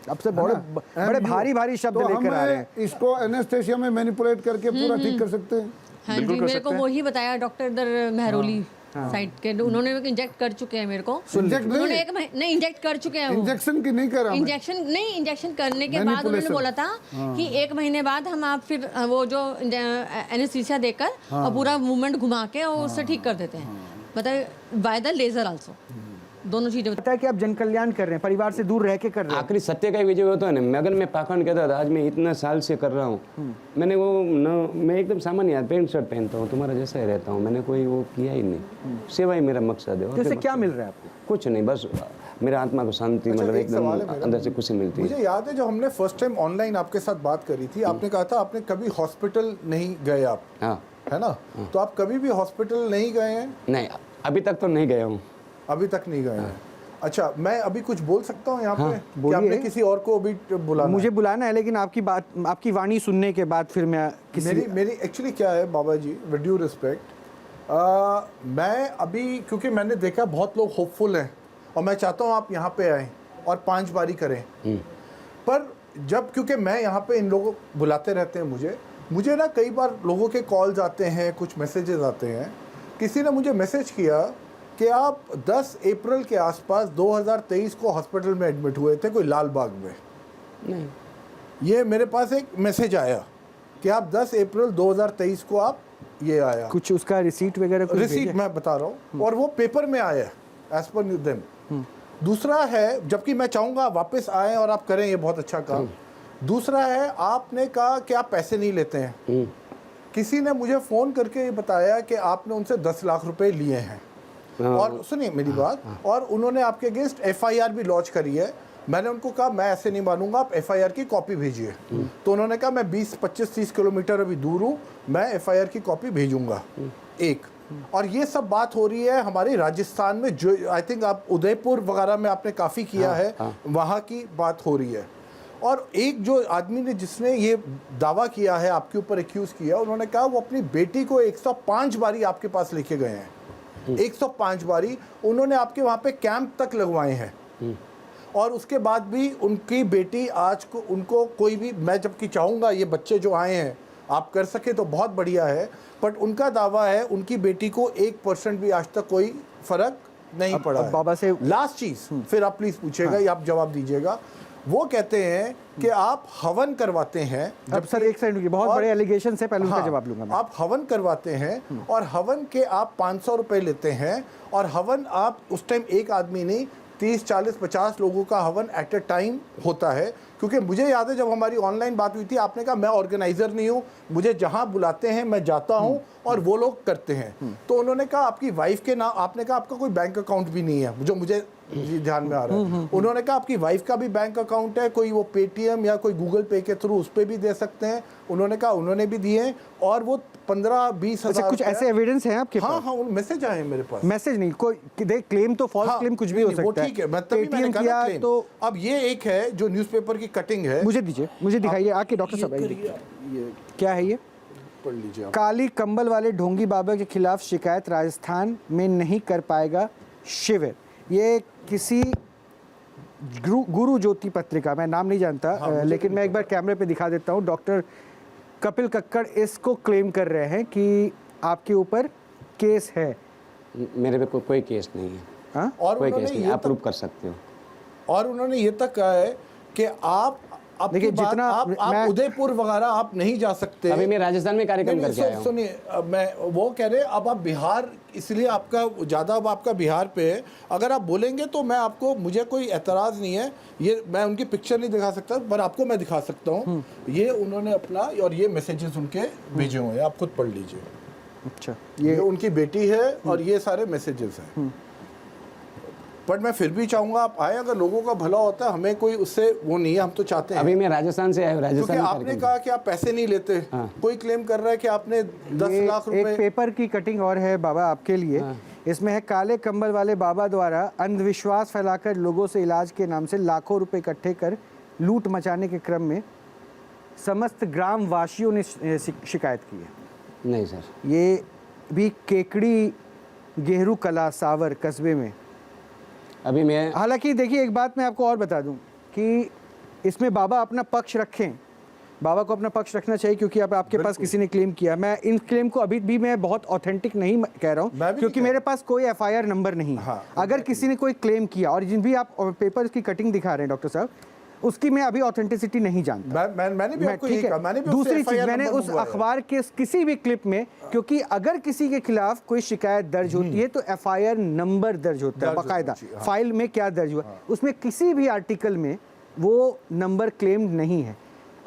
अब से बड़े भारी भारी शब्द लेकर आ रहे हैं। इसको एनेस्थेसिया में मैनिपुलेट करके पूरा ठीक कर सकते हैं। हाँ जी, मेरे को वही बताया डॉक्टर दर मेहरोली साइड के, उन्होंने इंजेक्ट कर चुके हैं मेरे को। उन्होंने एक नहीं इंजेक्ट कर चुके हैं। इंजेक्शन की नहीं करा, इंजेक्शन करने के बाद उन्होंने बोला था कि 1 महीने बाद हम आप फिर वो जो एनेस्थीसिया देकर और पूरा मूवमेंट घुमा के और उससे ठीक कर देते हैं, मतलब बाय द लेजर आल्सो। दोनों चीजें पता है कि आप जन कल्याण कर रहे हैं, परिवार से दूर रह के कर रहे हैं। आखिरी सत्य का विजय होता है ना। अगर मैं पाखंड कहता था, आज मैं इतना साल से कर रहा हूँ, मैंने वो मैं एकदम सामान्य पैंट शर्ट पहनता हूँ, तुम्हारा जैसा ही रहता हूँ, मैंने कोई वो किया ही नहीं। सेवा ही मेरा मकसद है। तो इससे क्या मिल रहा है आपको? कुछ नहीं, बस मेरा आत्मा को शांति, मतलब एकदम अंदर से खुशी मिलती है। मुझे याद है जब हमने फर्स्ट टाइम ऑनलाइन आपके साथ बात करी थी, आपने कहा था आपने कभी हॉस्पिटल नहीं गए आप, है ना? तो आप कभी भी हॉस्पिटल नहीं गए हैं? नहीं, अभी तक तो नहीं गया हूँ। अभी तक नहीं गए हैं। अच्छा, मैं अभी कुछ बोल सकता हूँ यहाँ पे कि आपने किसी और को अभी बुलाना? मुझे बुलाना है, लेकिन आपकी बात, आपकी वाणी सुनने के बाद फिर मैं मेरी एक्चुअली क्या है बाबा जी, विद ड्यू रिस्पेक्ट, मैं अभी, क्योंकि मैंने देखा बहुत लोग होपफुल हैं और मैं चाहता हूँ आप यहाँ पे आएँ और 5 बारी करें। पर जब, क्योंकि मैं यहाँ पे इन लोगों को बुलाते रहते हैं, मुझे ना कई बार लोगों के कॉल्स आते हैं, कुछ मैसेजेस आते हैं। किसी ने मुझे मैसेज किया कि आप 10 अप्रैल के आसपास 2023 को हॉस्पिटल में एडमिट हुए थे, कोई लाल बाग में। नहीं, ये मेरे पास एक मैसेज आया कि आप 10 अप्रैल 2023 को आप ये आया। कुछ उसका रिसीट वगैरह? रिसीट मैं बता रहा हूँ, और वो पेपर में आया एज पर देम। दूसरा है, जबकि मैं चाहूँगा वापस आए और आप करें ये बहुत अच्छा काम। दूसरा है, आपने कहा कि आप पैसे नहीं लेते हैं। किसी ने मुझे फ़ोन करके ये बताया कि आपने उनसे 10 लाख रुपए लिए हैं। और सुनिए मेरी बात, और उन्होंने आपके अगेंस्ट FIR भी लॉन्च करी है। मैंने उनको कहा मैं ऐसे नहीं मानूंगा, आप FIR की कॉपी भेजिए। तो उन्होंने कहा मैं 20, 25, 30 किलोमीटर अभी दूर हूँ, मैं FIR की कॉपी भेजूंगा। एक, और ये सब बात हो रही है हमारे राजस्थान में, जो आई थिंक आप उदयपुर वगैरह में आपने काफ़ी किया है, वहाँ की बात हो रही है। और एक जो आदमी ने, जिसने ये दावा किया है, आपके ऊपर एक्यूज़ किया, उन्होंने कहा वो अपनी बेटी को 105 बारी आपके पास लेके गए हैं। 105 बारी उन्होंने आपके वहाँ पे कैंप तक लगवाए हैं, और उसके बाद भी उनकी बेटी आज को, उनको कोई भी, मैं जबकि चाहूँगा ये बच्चे जो आए हैं आप कर सके तो बहुत बढ़िया है, बट उनका दावा है उनकी बेटी को 1% भी आज तक कोई फर्क नहीं पड़ा है। बाबा से लास्ट चीज़, फिर आप प्लीज़ पूछिएगा या आप जवाब दीजिएगा। वो कहते हैं कि आप हवन करवाते हैं। अब सर एक सेकंड, बहुत बड़े एलिगेशन है, पहले उनका जवाब लूंगा मैं। आप हवन करवाते हैं और हवन के आप 500 रुपए लेते हैं, और हवन आप उस टाइम एक आदमी नहीं, 30, 40, 50 लोगों का हवन एट अ टाइम होता है। क्योंकि मुझे याद है जब हमारी ऑनलाइन बात हुई थी, आपने कहा मैं ऑर्गेनाइजर नहीं हूँ, मुझे जहाँ बुलाते हैं मैं जाता हूँ और वो लोग करते हैं। तो उन्होंने कहा आपकी वाइफ के नाम, आपने कहा आपका कोई बैंक अकाउंट भी नहीं है, जो मुझे जी ध्यान में आ रहा है। उन्होंने कहा आपकी वाइफ का भी बैंक अकाउंट है, कोई वो पेटीएम या कोई गूगल पे के थ्रू उस पे भी दे सकते हैं। उन्होंने कहा उन्होंने भी दिए और वो 15-20 अच्छा, हज़ार कुछ ऐसे एविडेंस हैं आपके पास? हाँ, मैसेज आए हैं मेरे पास। मैसेज नहीं, कोई देख क्लेम तो फॉल्स क्लेम कुछ भी हो सकता है। वो ठीक है, तभी मैंने कहा ना claim। तो अब ये एक है जो न्यूज़पेपर की कटिंग है। मुझे दीजिए, मुझे दिखाइए आके डॉक्टर साहब। ये क्या है ये? पढ़ लीजिए आप। काली कंबल वाले ढोंगी बाबा के खिलाफ शिकायत, राजस्थान में नहीं कर पाएगा शिविर। ये किसी गुरु ज्योति पत्रिका, मैं नाम नहीं जानता, लेकिन मैं एक बार कैमरे पे दिखा देता हूँ। डॉक्टर कपिल कक्कड़ इसको क्लेम कर रहे हैं कि आपके ऊपर केस है। मेरे पे कोई केस नहीं है। हाँ? और कोई केस नहीं, आप तक- प्रूव कर सकते हो। और उन्होंने ये तक कहा है कि आप देखिए, जितना आप उदयपुर वगैरह आप नहीं जा सकते। अभी मैं राजस्थान में कार्यक्रम करके आया हूँ। सुनिए, अब मैं वो कह रहे अब आप बिहार, इसलिए आपका ज़्यादा अब आपका बिहार पे है। अगर आप बोलेंगे तो मैं आपको, मुझे कोई एतराज़ नहीं है। ये मैं उनकी पिक्चर नहीं दिखा सकता, पर आपको मैं दिखा सकता हूँ। ये उन्होंने अपना, और ये मैसेजेस उनके भेजे हुए हैं, आप खुद पढ़ लीजिए। अच्छा, ये उनकी बेटी है और ये सारे मैसेजेस हैं। बट मैं फिर भी चाहूंगा आप आए, अगर लोगों का भला होता है, हमें कोई उससे वो नहीं है, हम तो चाहते हैं। अभी मैं राजस्थान से आया हूँ। क्योंकि राजस्थान आपने कहा कि आप पैसे नहीं लेते। कोई क्लेम कर रहा है कि आपने 10 लाख रुपए। एक पेपर की कटिंग और है बाबा आपके लिए। इसमें है, काले कंबल वाले बाबा द्वारा अंधविश्वास फैलाकर लोगों से इलाज के नाम से लाखों रुपए इकट्ठे कर लूट मचाने के क्रम में समस्त ग्राम वासियों ने शिकायत की है। नहीं सर, ये भी केकड़ी गेहरू कला सावर कस्बे में। अभी मैं, हालांकि देखिए, एक बात मैं आपको और बता दूं कि इसमें बाबा अपना पक्ष रखें, बाबा को अपना पक्ष रखना चाहिए, क्योंकि अब आपके पास किसी ने क्लेम किया। मैं इन क्लेम को अभी भी मैं बहुत ऑथेंटिक नहीं कह रहा हूं, क्योंकि मेरे पास कोई एफआईआर नंबर नहीं है। अगर किसी ने कोई क्लेम किया, और जिन भी आप पेपर की कटिंग दिखा रहे हैं डॉक्टर साहब, उसकी मैं अभी ऑथेंटिसिटी नहीं जानता। मैंने भी आपको यही कहा। मैंने भी दूसरी चीज, मैंने उस अखबार के किसी भी क्लिप में, क्योंकि अगर किसी के खिलाफ कोई शिकायत दर्ज होती है तो एफआईआर नंबर दर्ज होता है बाकायदा, फाइल में क्या दर्ज हुआ, उसमें किसी भी आर्टिकल में वो नंबर क्लेम नहीं है।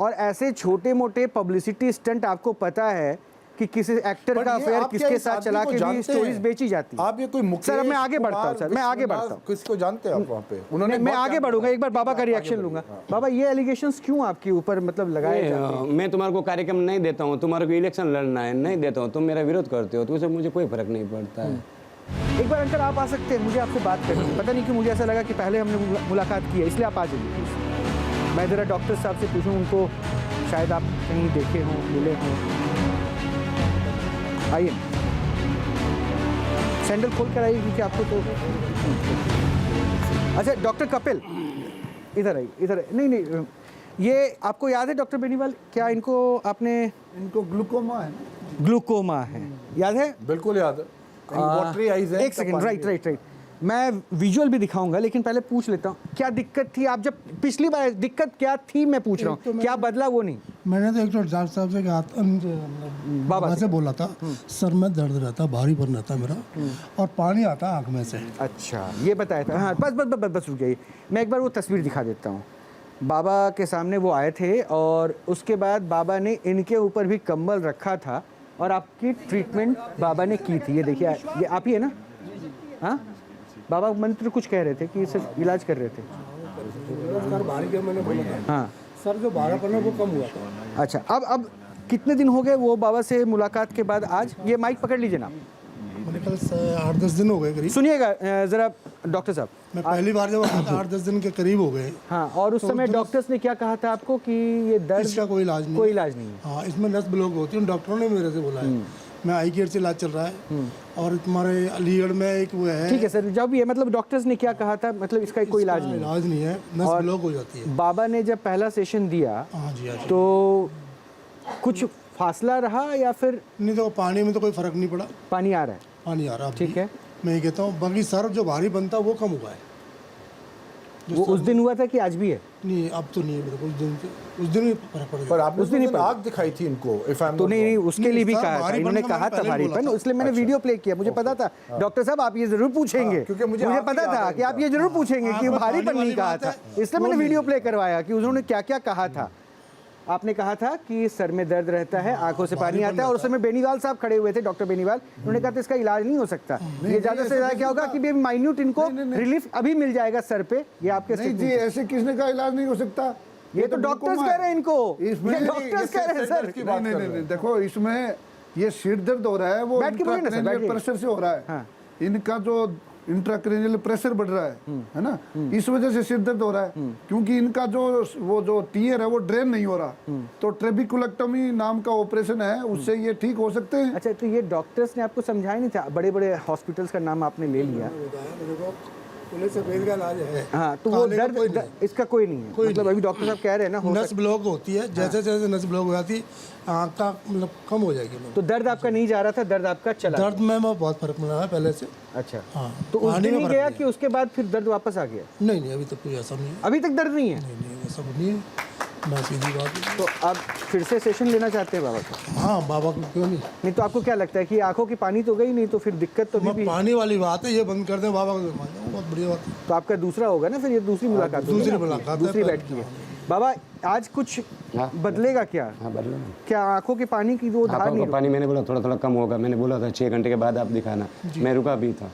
और ऐसे छोटे मोटे पब्लिसिटी स्टंट, आपको पता है कि किसी एक्टर का अफेयर किसके साथ चला के भी स्टोरीज बेची जाती है। आप ये कोई मुकेश, सर मैं आगे बढ़ता हूँ, सर मैं आगे बढ़ता हूँ। किसको जानते हैं आप वहाँ पे? उन्होंने, मैं आगे बढ़ूंगा, एक बार बाबा का रिएक्शन लूंगा। बाबा, ये एलिगेशंस क्यों आपके ऊपर मतलब लगाए जाते हैं? मैं तुम्हारे को कार्यक्रम नहीं देता हूँ, तुम्हारे को इलेक्शन लड़ना है, नहीं देता हूँ, तुम मेरा विरोध करते हो, तो उससे मुझे कोई फर्क नहीं पड़ता है। एक बार अंकल आप आ सकते हैं, मुझे आपसे बात करनी है। पता नहीं क्यों मुझे ऐसा लगा कि पहले हमने मुलाकात की है, इसलिए आप आ जाइए। मैं ज़रा डॉक्टर साहब से पूछूं, उनको शायद आप कहीं देखे हों, मिले हों। आइए, सैंडल खोल कर आइए, क्योंकि आपको तो। अच्छा डॉक्टर कपिल, इधर आइए, इधर। नहीं, ये आपको याद है डॉक्टर बेनीवाल, क्या इनको आपने, इनको ग्लूकोमा है? ग्लूकोमा है, याद है? बिल्कुल याद है। वाटरी आइज है। एक सेकंड, राइट। मैं विजुअल भी दिखाऊंगा, लेकिन पहले पूछ लेता हूँ, क्या दिक्कत थी? आप जब पिछली बार, दिक्कत क्या थी मैं पूछ रहा हूँ, क्या बदला वो नहीं? मैंने तो एक तो डॉक्टर साहब से कहा, बाबा से बोला था, सर में दर्द रहता, भारीपन रहता मेरा, और पानी आता आँख में से। अच्छा, ये बताया था। हाँ, बस रुक जाइए, मैं एक बार वो तस्वीर दिखा देता हूँ। बाबा के सामने वो आए थे, और उसके बाद बाबा ने इनके ऊपर भी कंबल रखा था, और आपकी ट्रीटमेंट बाबा ने की थी। ये देखिए, ये आप ही है ना? हाँ, बाबा मंत्र कुछ कह रहे थे कि सिर्फ इलाज कर रहे थे। सर भारी के मैंने बोला था। हाँ सर, जो भारापन है वो कम हुआ था। अच्छा, अब कितने दिन हो गए वो बाबा से मुलाकात के बाद? आज ये माइक पकड़ लीजिए ना। मेरे ख्याल से 8-10 दिन हो गए करीब। सुनिएगा जरा डॉक्टर साहब, मैं पहली बार जब आया था 8-10 दिन के करीब हो गए। हाँ, और उस समय डॉक्टर्स ने क्या कहा था आपको कि ये दर्द, इसका कोई इलाज नहीं, कोई इलाज नहीं है? हाँ, इसमें नस ब्लॉक होती है, डॉक्टरों ने मेरे से बोला है। मैं आई केयर से इलाज चल रहा है, और तुम्हारे अलीगढ़ में एक वो है। ठीक है सर, जब ये मतलब डॉक्टर्स ने क्या कहा था, मतलब इसका कोई इलाज नहीं है, नस ब्लॉक हो जाती है। बाबा ने जब पहला सेशन दिया, हाँ जी, तो कुछ फासला रहा या फिर नहीं? तो पानी में तो कोई फर्क नहीं पड़ा, पानी आ रहा है, पानी आ रहा है। ठीक है, मैं ये कहता हूँ, बाकी सर जो भारी बनता वो कम हुआ है। वो उस दिन हुआ था कि आज भी है? नहीं, अब तो नहीं है, उस दिन ही फर्क पड़ गया। पर आपने उस दिन आग दिखाई थी इनको, तो नहीं, उसके लिए भी कहा था, इन्होंने कहा था भारीपन, इसलिए मैंने वीडियो प्ले किया। मुझे पता था डॉक्टर साहब आप ये जरूर पूछेंगे, क्योंकि मुझे पता था कि आप ये जरूर पूछेंगे कि भारीपन नहीं कहा था, इसलिए मैंने वीडियो प्ले करवाया कि उन्होंने क्या क्या कहा था। आपने कहा था कि सर में दर्द रहता है, आंखों से पानी आता है, और उस समय बेनीवाल साहब खड़े हुए थे, डॉक्टर बेनीवाल, उन्होंने कहा था इसका इलाज नहीं हो सकता, ये ज्यादा से ज्यादा क्या होगा कि माइन्यूट इनको रिलीफ अभी मिल जाएगा सर पे। ये आपके नहीं जी, ऐसे किसने का इलाज नहीं हो सकता? ये तो डॉक्टर्स कह रहे हैं इनको, ये डॉक्टर्स कह रहे हैं सर। नहीं, देखो इसमें ये सिर दर्द हो रहा है, वो प्रेशर से हो रहा है, इनका जो इंट्राक्रेनियल प्रेशर बढ़ रहा है ना, इस वजह से सिर दर्द हो रहा है, क्योंकि इनका जो टीयर है वो ड्रेन नहीं हो रहा, तो ट्रेबिकुलेक्टोमी नाम का ऑपरेशन है, उससे ये ठीक हो सकते हैं। अच्छा, तो ये डॉक्टर्स ने आपको समझाया नहीं था? बड़े बड़े हॉस्पिटल्स का नाम आपने ले लिया, सफेद का इलाज है। हाँ, तो वो दर्द इसका कोई नहीं है, मतलब अभी डॉक्टर साहब कह रहे हैं ना, नस ब्लॉक होती है, जैसे जैसे नस ब्लॉक हो जाती आँख का मतलब कम हो जाएगी। तो दर्द आपका नहीं जा रहा था, दर्द आपका चला? दर्द में बहुत फर्क मिला है पहले से। अच्छा, हाँ, तो उस दिन ही गया कि उसके बाद फिर दर्द वापस आ गया? नहीं, अभी तक कोई ऐसा नहीं है। अभी तक दर्द नहीं है? नहीं, ऐसा नहीं है, मैं सीधी बात है। तो आप फिर से सेशन लेना चाहते हैं बाबा का? हाँ, बाबा को क्यों नहीं। नहीं तो आपको क्या लगता है कि आंखों की पानी तो गई नहीं, तो फिर दिक्कत तो भी पानी वाली बात है, ये बंद कर दे बाबा को, बहुत बढ़िया बात है। तो आपका दूसरा होगा ना फिर, ये दूसरी मुलाकात, दूसरी बैठ की है। बाबा आज कुछ बदलेगा क्या? हाँ, बदलेगा। क्या आंखों के पानी की वो धार नहीं? पानी मैंने बोला थोड़ा थोड़ा कम होगा, मैंने बोला था 6 घंटे के बाद आप दिखाना, मैं रुका भी था,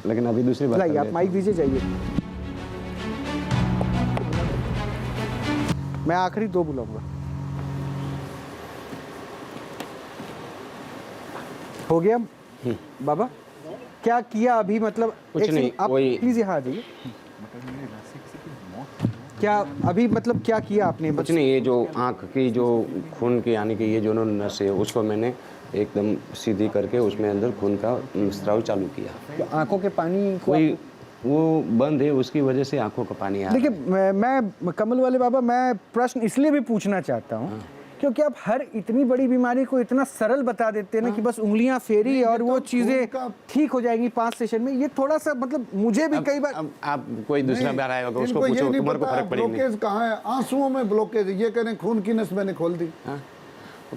लेकिन अभी दूसरी बात। आप माइक दीजिए, जाइए। मैं आखिरी 2 बुलाऊंगा। हो गया बाबा? क्या किया अभी, मतलब कुछ नहीं, आप प्लीज यहाँ आ जाइए। क्या अभी मतलब क्या किया आपने? कुछ नहीं, ये जो आँख की जो खून की यानी कि ये जो नस है उसको मैंने एकदम सीधी करके उसमें अंदर खून का स्राव चालू किया। तो आंखों के पानी कोई वो बंद है, उसकी वजह से आंखों का पानी आ रहा है। देखिए, मैं कमल वाले बाबा, मैं प्रश्न इसलिए भी पूछना चाहता हूँ क्योंकि आप हर इतनी बड़ी बीमारी को इतना सरल बता देते हैं ना कि बस उंगलियां फेरी और वो चीजें ठीक हो जाएंगी 5 सेशन में। ये थोड़ा सा मतलब मुझे भी कई बार, आप कोई दूसरा बार आया होगा उसको पूछो, तुम्हारे को फर्क पड़ेगा। ब्लॉकेज कहाँ है? आंसुओं में ब्लॉकेज, ये कह रहे खून की नस मैंने खोल दी।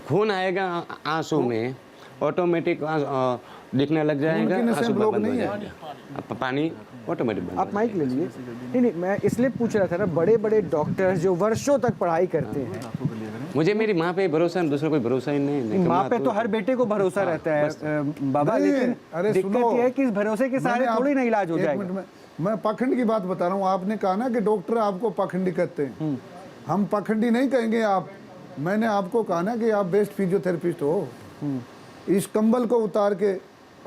खून आएगा आंसू में, ऑटोमेटिक दिखने लग जाएगा, आंसू बंद हो जाएगा, पानी ऑटोमेटिक। आप माइक ले लिए। नहीं, मैं इसलिए पूछ रहा था ना, बड़े बड़े डॉक्टर जो वर्षों तक पढ़ाई करते हैं, मुझे मेरी माँ पे भरोसा है, दूसरा कोई भरोसा ही नहीं। माँ पे तो हर बेटे को भरोसा रहता है बाबा, लेकिन दिक्कत ये है कि इस भरोसे के सहारे थोड़ी ना इलाज हो जाएगा। मैं पाखंड की बात बता रहा हूँ। आपने कहा ना कि डॉक्टर आपको पाखंडी कहते हैं, हम पाखंडी नहीं कहेंगे आप। मैंने आपको कहा ना कि आप बेस्ट फिजियोथेरेपिस्ट हो। इस कंबल को उतार के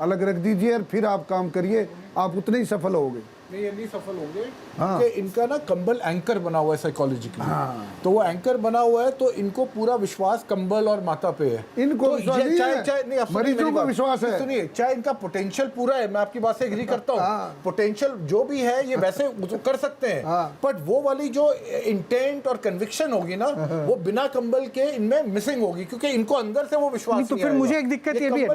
अलग रख दीजिए और फिर आप काम करिए, आप उतने ही सफल होगे। नहीं, ये नहीं सफल होंगे, हाँ। क्योंकि इनका ना कंबल एंकर बना हुआ है साइकोलॉजिकली। हाँ। तो वो एंकर बना हुआ है, तो इनको पूरा विश्वास कंबल और माता पे है। इनको तो विश्वास नहीं है, मरीजों को विश्वास है। सुनिए, चाहे इनका पोटेंशियल पूरा है, मैं आपकी बात से एग्री करता हूँ, पोटेंशियल जो भी है ये वैसे कर सकते हैं, बट वो वाली जो इंटेंट और कन्विक्शन होगी ना, वो बिना कंबल के इनमें मिसिंग होगी, क्योंकि इनको अंदर से वो विश्वास। तो फिर मुझे एक दिक्कत ये भी है,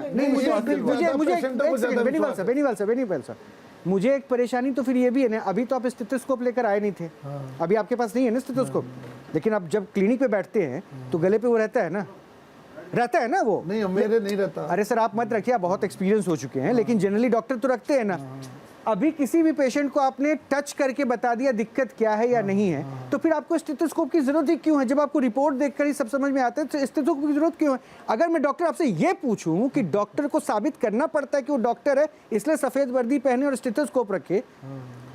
मुझे एक परेशानी तो फिर ये भी है ना, अभी तो आप स्टेथोस्कोप लेकर आए नहीं थे, अभी आपके पास नहीं है ना स्टेथोस्कोप, लेकिन आप जब क्लिनिक पे बैठते हैं तो गले पे वो रहता है ना वो? नहीं, मेरे नहीं रहता। अरे सर आप मत रखिए, आप बहुत एक्सपीरियंस हो चुके हैं, लेकिन जनरली डॉक्टर तो रखते हैं ना। अभी किसी भी पेशेंट को आपने टच करके बता दिया दिक्कत क्या है या नहीं है, तो फिर आपको स्टेथोस्कोप की जरूरत ही क्यों है? जब आपको रिपोर्ट देखकर ही सब समझ में आता है तो स्टेथोस्कोप की जरूरत क्यों है? अगर मैं डॉक्टर आपसे ये पूछूं कि डॉक्टर को साबित करना पड़ता है कि वो डॉक्टर है इसलिए सफेद वर्दी पहने और स्टेथोस्कोप रखे,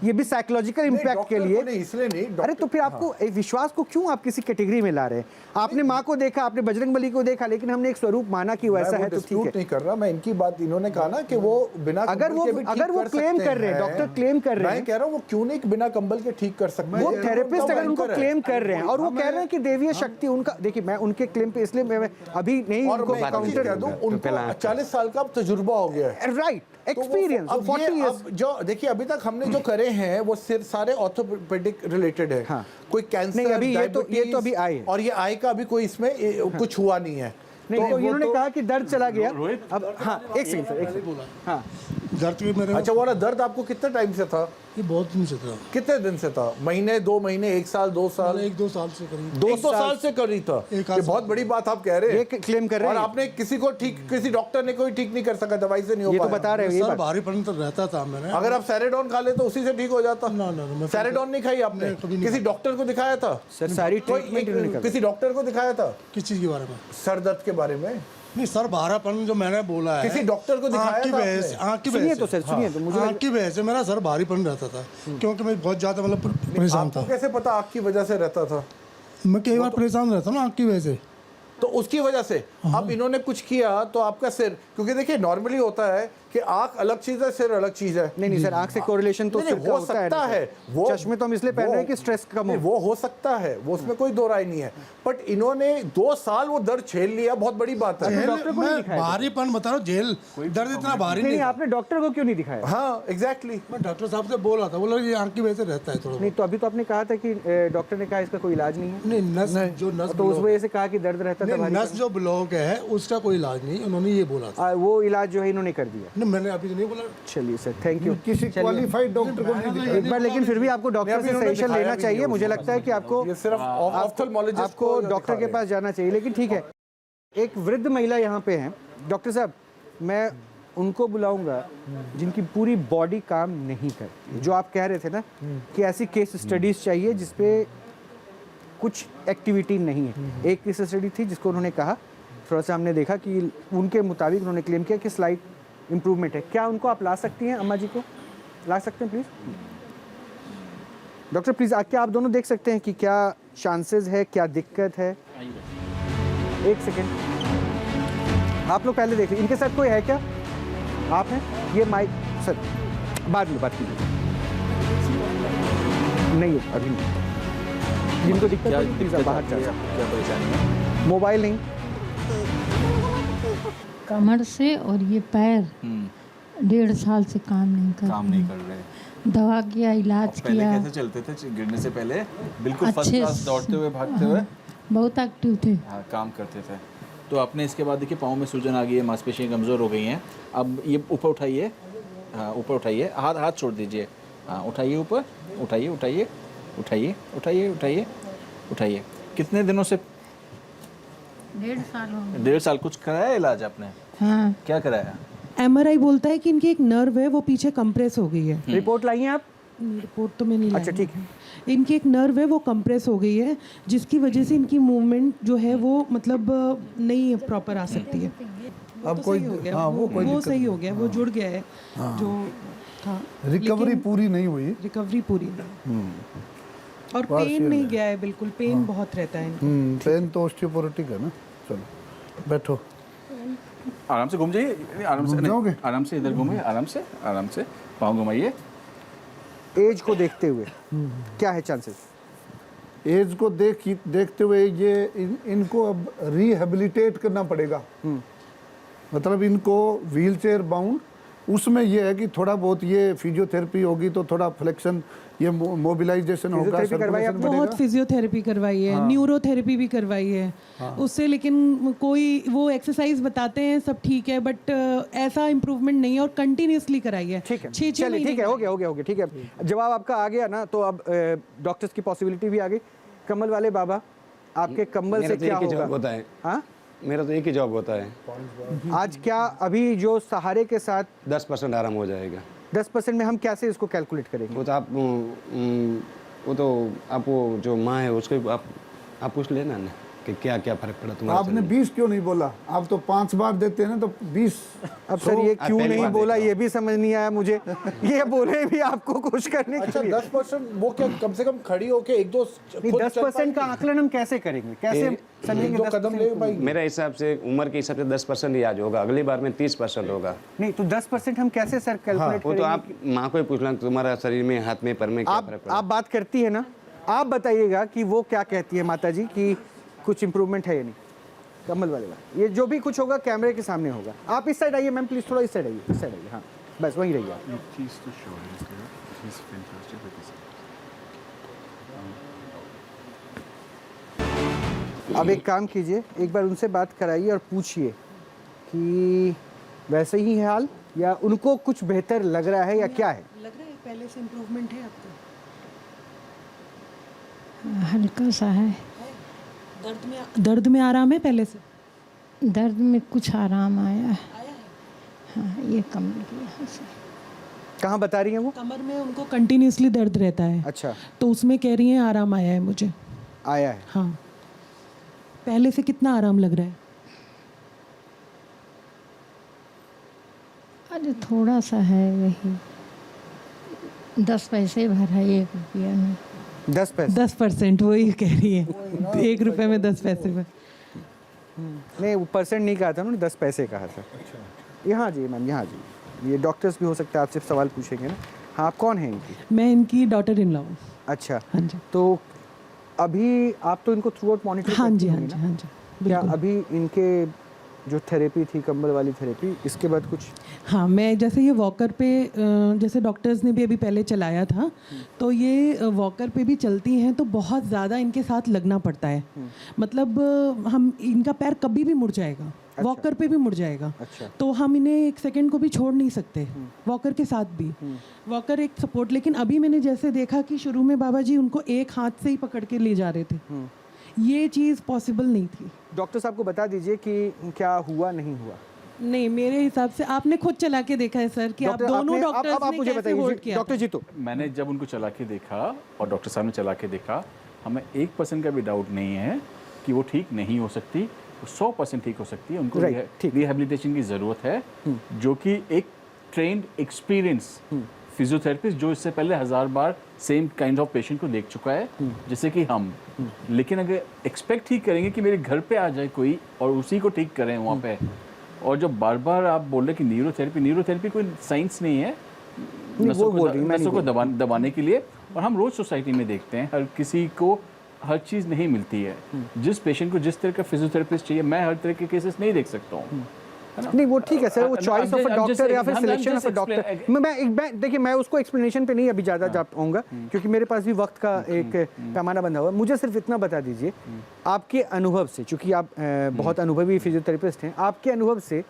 ये भी साइकोलॉजिकल इम्पैक्ट के लिए, इसलिए नहीं। अरे तो फिर आपको विश्वास को क्यों आप किसी कैटेगरी में ला रहे हैं? आपने माँ को देखा, आपने बजरंगबली को देखा, लेकिन हमने एक स्वरूप माना कि वैसा है तो ठीक है। नहीं कर रहा मैं इनकी बात, इन्होंने कहा ना कि वो बिना अगर वो क्लेम कर रहे हैं, डॉक्टर क्लेम कर रहे हैं, मैं कह रहा हूँ वो क्यों नहीं बिना कंबल के ठीक कर सकते? वो थेरेपिस्ट अगर उनको क्लेम कर रहे हैं और वो कह रहे हैं कि देवीय शक्ति उनका, देखिए मैं उनके क्लेम पे इसलिए मैं अभी नहीं उनको काउंटर कर दूं, उनको 40 साल का तजुर्बा हो गया है, राइट, एक्सपीरियंस 40 इयर्स। जो देखिए अभी तक हमने जो करे हैं वो सिर्फ सारे ऑर्थोपेडिक रिलेटेड है। हाँ। कोई कैंसर नहीं, अभी ये तो अभी आए, और ये आई का अभी कोई इसमें कुछ हुआ नहीं है। नहीं तो इन्होंने कहा कि दर्द चला गया। अब हाँ, एक सेकंड सर, हाँ दर्द भी मेरे। अच्छा, वो वाला दर्द आपको कितने टाइम से था? ये बहुत दिन से था। कितने दिन से था? महीने, 2 महीने, 1 साल, 2 साल? 1-2 साल से करीब। 2 साल से कर रही था। ये बहुत बड़ी बात आप कह रहे हैं। ये क्लेम कर रहे हैं। और आपने किसी को ठीक, किसी डॉक्टर ने कोई ठीक नहीं कर सका, दवाई से नहीं हो ये पाया। तो बता रहे हैं। सर भारीपन तो रहता था मैंने। अगर आप सैरेडोन खा ले तो उसी से ठीक हो जाता। ना, सैरेडोन नहीं खाई आपने? किसी डॉक्टर को दिखाया था? सर सारी ट्रीटमेंट किसी डॉक्टर को दिखाया था? किस चीज के बारे में? सर दर्द के बारे में? नहीं सर, भारापन जो मैंने बोला है, किसी डॉक्टर को दिखाया था? आँख की वजह से मुझे आँख की वजह से मेरा सर भारीपन रहता था, क्योंकि मैं बहुत ज्यादा मतलब परेशान था। आपको कैसे पता आँख की वजह से रहता था? मैं कई बार परेशान रहता हूँ ना आँख की वजह से। तो उसकी वजह से अब इन्होंने कुछ किया तो आपका सिर, क्योंकि देखिए नॉर्मली होता है कि आंख अलग चीज है, सिर अलग चीज है। नहीं सर, आंख से कोरिलेशन तो सिर का हो होता सकता है। वो चश्मे तो हम इसलिए पहन रहे हैं कि स्ट्रेस कम हो। वो हो सकता है, वो उसमें कोई दो राय नहीं है, बट इन्होंने 2 साल वो दर्द झेल लिया, बहुत बड़ी बात है। डॉक्टर को नहीं दिखाया? भारीपन बता रहा हूँ, जेल दर्द इतना भारी नहीं, आपने डॉक्टर को क्यों नहीं दिखाया? हाँ एग्जैक्टली, मैं डॉक्टर साहब से बोला था, बोला ये आंख की वजह से रहता है थोड़ा। नहीं तो अभी तो आपने कहा था कि डॉक्टर ने कहा इसका कोई इलाज नहीं है। नहीं, नस जो नस तो उस वजह से कहा कि दर्द रहता था। नस जो ब्लॉक है उसका कोई इलाज नहीं, उन्होंने ये बोला था। वो इलाज जो है इन्होंने कर दिया। नहीं, मैंने अभी तो नहीं बोला। चलिए सर, थैंक यू। किसी क्वालिफाइड डॉक्टर को नहीं दिखाया एक बार, लेकिन फिर भी आपको डॉक्टर से सजेशन लेना चाहिए। मुझे लगता है कि आपको सिर्फ ऑफ्थल्मोलॉजिस्ट आपको डॉक्टर के पास जाना चाहिए। लेकिन ठीक है, एक वृद्ध महिला यहाँ पे हैं। डॉक्टर साहब, मैं उनको बुलाऊंगा जिनकी पूरी बॉडी काम नहीं करती। जो आप कह रहे थे ना कि ऐसी केस स्टडीज चाहिए जिसपे कुछ एक्टिविटी नहीं है। एक केस स्टडी थी जिसको उन्होंने कहा, थोड़ा सा हमने देखा कि उनके मुताबिक उन्होंने क्लेम किया कि स्लाइट इम्प्रूवमेंट है। क्या उनको आप ला सकती हैं? अम्मा जी को ला सकते हैं प्लीज़? डॉक्टर प्लीज़, क्या आप दोनों देख सकते हैं कि क्या चांसेस है, क्या दिक्कत है? एक सेकेंड, आप लोग पहले देख लीजिए। इनके साथ कोई है क्या? आप हैं? ये माइक सर बाद में बात कीजिए। नहीं है अभी नहीं। जिनको दिक्कत है प्लीज़ बाहर जा सकते। क्या परेशानी है? मोबाइल नहीं, कमर से, और ये पैर 1.5 साल से काम नहीं कर रहे। दवा किया, इलाज पहले किया। कैसे चलते थे गिरने से पहले? बिल्कुल फर्स्ट अच्छे क्लास, दौड़ते हुए, भागते हुए। बहुत एक्टिव थे। हाँ, काम करते थे। तो आपने इसके बाद देखिए पाँव में सूजन आ गई है, मांसपेशियाँ कमज़ोर हो गई हैं। अब ये ऊपर उठाइए, हाँ ऊपर उठाइए, हाथ छोड़ दीजिए। हाँ उठाइए ऊपर, उठाइए उठाइए उठाइए उठाइए उठाइए उठाइए। कितने दिनों से? 1.5 साल हो गए। 1.5 साल। कुछ कराया इलाज आपने? हाँ, क्या कराया? MRI बोलता है कि इनकी एक नर्व है वो पीछे कंप्रेस हो गई है। रिपोर्ट लाई हैं आप? रिपोर्ट तो मैं नहीं लाई। अच्छा ठीक है। इनकी एक नर्व है वो कंप्रेस हो गई है, जिसकी वजह से इनकी मूवमेंट जो है वो मतलब नहीं प्रॉपर आ सकती है। अब कोई हाँ वो सही हो गया, वो जुड़ गया है जो था। रिकवरी पूरी नहीं हुई। रिकवरी पूरी नहीं, और पेन नहीं गया है बिल्कुल। पेन बहुत रहता है इनको। पेन तो ऑस्टियोपोरोटिक है ना। चलो बैठो, आराम से घूम जाइए, आराम से नहीं, आराम से इधर घूमिए, आराम से पाँव घुमाइए। एज को देखते हुए क्या है चांसेस? एज को देखते हुए ये इनको अब रिहेबिलिटेट करना पड़ेगा। मतलब इनको व्हीलचेयर बाउंड, उसमें ये है कि थोड़ा बहुत ये फिजियोथेरेपी होगी तो थोड़ा फ्लेक्शन, ये मोबिलाइजेशन होगा, सर्कुलेशन बढ़ेगा। बहुत फिजियोथेरेपी करवाई है, न्यूरोथेरेपी भी करवाई है उससे, लेकिन कोई वो एक्सरसाइज बताते हैं सब ठीक है, बट ऐसा इम्प्रूवमेंट नहीं है, और कंटिन्यूसली कराई है। ठीक है, चलिए ठीक है, हो गया ठीक है। जवाब आपका आ गया ना, तो अब डॉक्टर्स की पॉसिबिलिटी भी आ गई। कम्बल वाले बाबा, आपके कम्बल से क्या होगा? हाँ, मेरा तो एक ही जॉब होता है। आज क्या अभी जो सहारे के साथ 10% आराम हो जाएगा। 10% में हम कैसे इसको कैलकुलेट करेंगे? वो तो आप वो जो माँ है उसको आप पूछ लेना ना कि क्या क्या फर्क पड़ा तुम्हारा। आपने 20 क्यों नहीं बोला? आप तो 5 बार देते हैं ना, तो 20। अब सर ये क्यों नहीं बोला ये भी समझ नहीं आया मुझे। ये बोले भी आपको खुश करने के लिए। 10% वो क्या, कम से कम खड़ी होके 1-2 10% का आकलन हम कैसे करेंगे? कैसे समझेंगे? 2 कदम ले भाई। मेरा हिसाब से उम्र के हिसाब से 10% ही आज होगा, अगली बार में 30% होगा। नहीं तो 10% हम कैसे सर कैलकुलेट वो तो आप माँ को ही पूछ लें, तुम्हारा शरीर में, हाथ में, पैर में क्या फर्क पड़ा। आप बात करती है ना, आप बताइएगा कि वो क्या कहती है माता जी कि कुछ इंप्रूवमेंट है या नहीं। कमल वाले बात, ये जो भी कुछ होगा कैमरे के सामने होगा। आप इस साइड आइए मैम प्लीज, थोड़ा इस साइड आइए, इस साइड आइए। हाँ बस वहीं रहिए आप। अब एक काम कीजिए, एक बार उनसे बात कराइए और पूछिए कि वैसे ही है हाल या उनको कुछ बेहतर लग रहा है या क्या है? लग रहा है पहले से इम्प्रूवमेंट है आपको? हल्का सा है। दर्द में आराम है पहले से? दर्द में कुछ आराम आया है। हाँ, ये कम किया। कहाँ बता रही हैं वो? कमर में उनको कंटिन्यूसली दर्द रहता है। अच्छा, तो उसमें कह रही हैं आराम आया है मुझे। आया है? हाँ। पहले से कितना आराम लग रहा है? अरे थोड़ा सा है, वही 10 पैसे भरा है 1 रुपया में। 10 पैसे? 10%, वही कह रही है। 1 रुपये में 10 पैसे में। नहीं, वो परसेंट नहीं कहा था उन्होंने, 10 पैसे कहा था। यहाँ जी मैम, यहाँ जी। ये डॉक्टर्स भी हो सकता है, आपसे सवाल पूछेंगे ना। हाँ, आप कौन हैं इनकी? मैं इनकी डॉटर इन लॉ हूँ। अच्छा, हाँ जी। तो अभी आप तो इनको थ्रू आउट मॉनिटर हाँ जी, करती हाँ होंगी जी, ना? हाँ जी। क्या बिल्कुल। अभी इनके जो थेरेपी थी, कंबल वाली थेरेपी, इसके बाद कुछ? हाँ, मैं जैसे ये वॉकर पे जैसे डॉक्टर्स ने भी अभी पहले चलाया था, तो ये वॉकर पे भी चलती हैं तो बहुत ज़्यादा इनके साथ लगना पड़ता है। मतलब हम इनका पैर कभी भी मुड़ जाएगा। अच्छा। वॉकर पे भी मुड़ जाएगा। अच्छा। तो हम इन्हें 1 सेकंड को भी छोड़ नहीं सकते, वॉकर के साथ भी। वॉकर एक सपोर्ट, लेकिन अभी मैंने जैसे देखा कि शुरू में बाबा जी उनको एक हाथ से ही पकड़ के ले जा रहे थे, ये चीज़ पॉसिबल नहीं थी। डॉक्टर साहब को बता दीजिए कि क्या हुआ नहीं हुआ। नहीं, मेरे हिसाब से आपने खुद चला के देखा है सर कि आप दोनों डॉक्टर्स ने मुझे कैसे होल्ड किया। डॉक्टर जी, तो मैंने जब उनको चला के देखा और डॉक्टर साहब ने चला के देखा, हमें 1% का भी डाउट नहीं है कि वो ठीक नहीं हो सकती, वो 100% ठीक हो सकती है। उनको रिहेबिलिटेशन की ज़रूरत है, जो कि एक ट्रेंड एक्सपीरियंस फिजियोथेरेपिस्ट जो इससे पहले 1000 बार सेम काइंड ऑफ पेशेंट को देख चुका है, जैसे कि हम। लेकिन अगर एक्सपेक्ट ही करेंगे कि मेरे घर पे आ जाए कोई और उसी को ठीक करें वहाँ पे, और जब बार बार आप बोल रहे कि न्यूरोथेरेपी कोई साइंस नहीं है नसों को दबाने के लिए। और हम रोज़ सोसाइटी में देखते हैं, हर किसी को हर चीज़ नहीं मिलती है। जिस पेशेंट को जिस तरह का फिजियोथेरेपिस्ट चाहिए, मैं हर तरह के केसेस नहीं देख सकता हूँ। नहीं, वो ठीक है सर, वो चॉइस ऑफ अ डॉक्टर या फिर सिलेक्शन ऑफ अ डॉक्टर। मैं देखिए, मैं उसको एक्सप्लेनेशन पे नहीं अभी ज़्यादा जा पाऊंगा, क्योंकि मेरे पास भी वक्त का एक पैमाना बंधा हुआ है। मुझे सिर्फ इतना बता दीजिए, आपके अनुभव से, चूंकि आप बहुत अनुभवी फिजियोथेरेपिस्ट हैं, आपके अनुभव से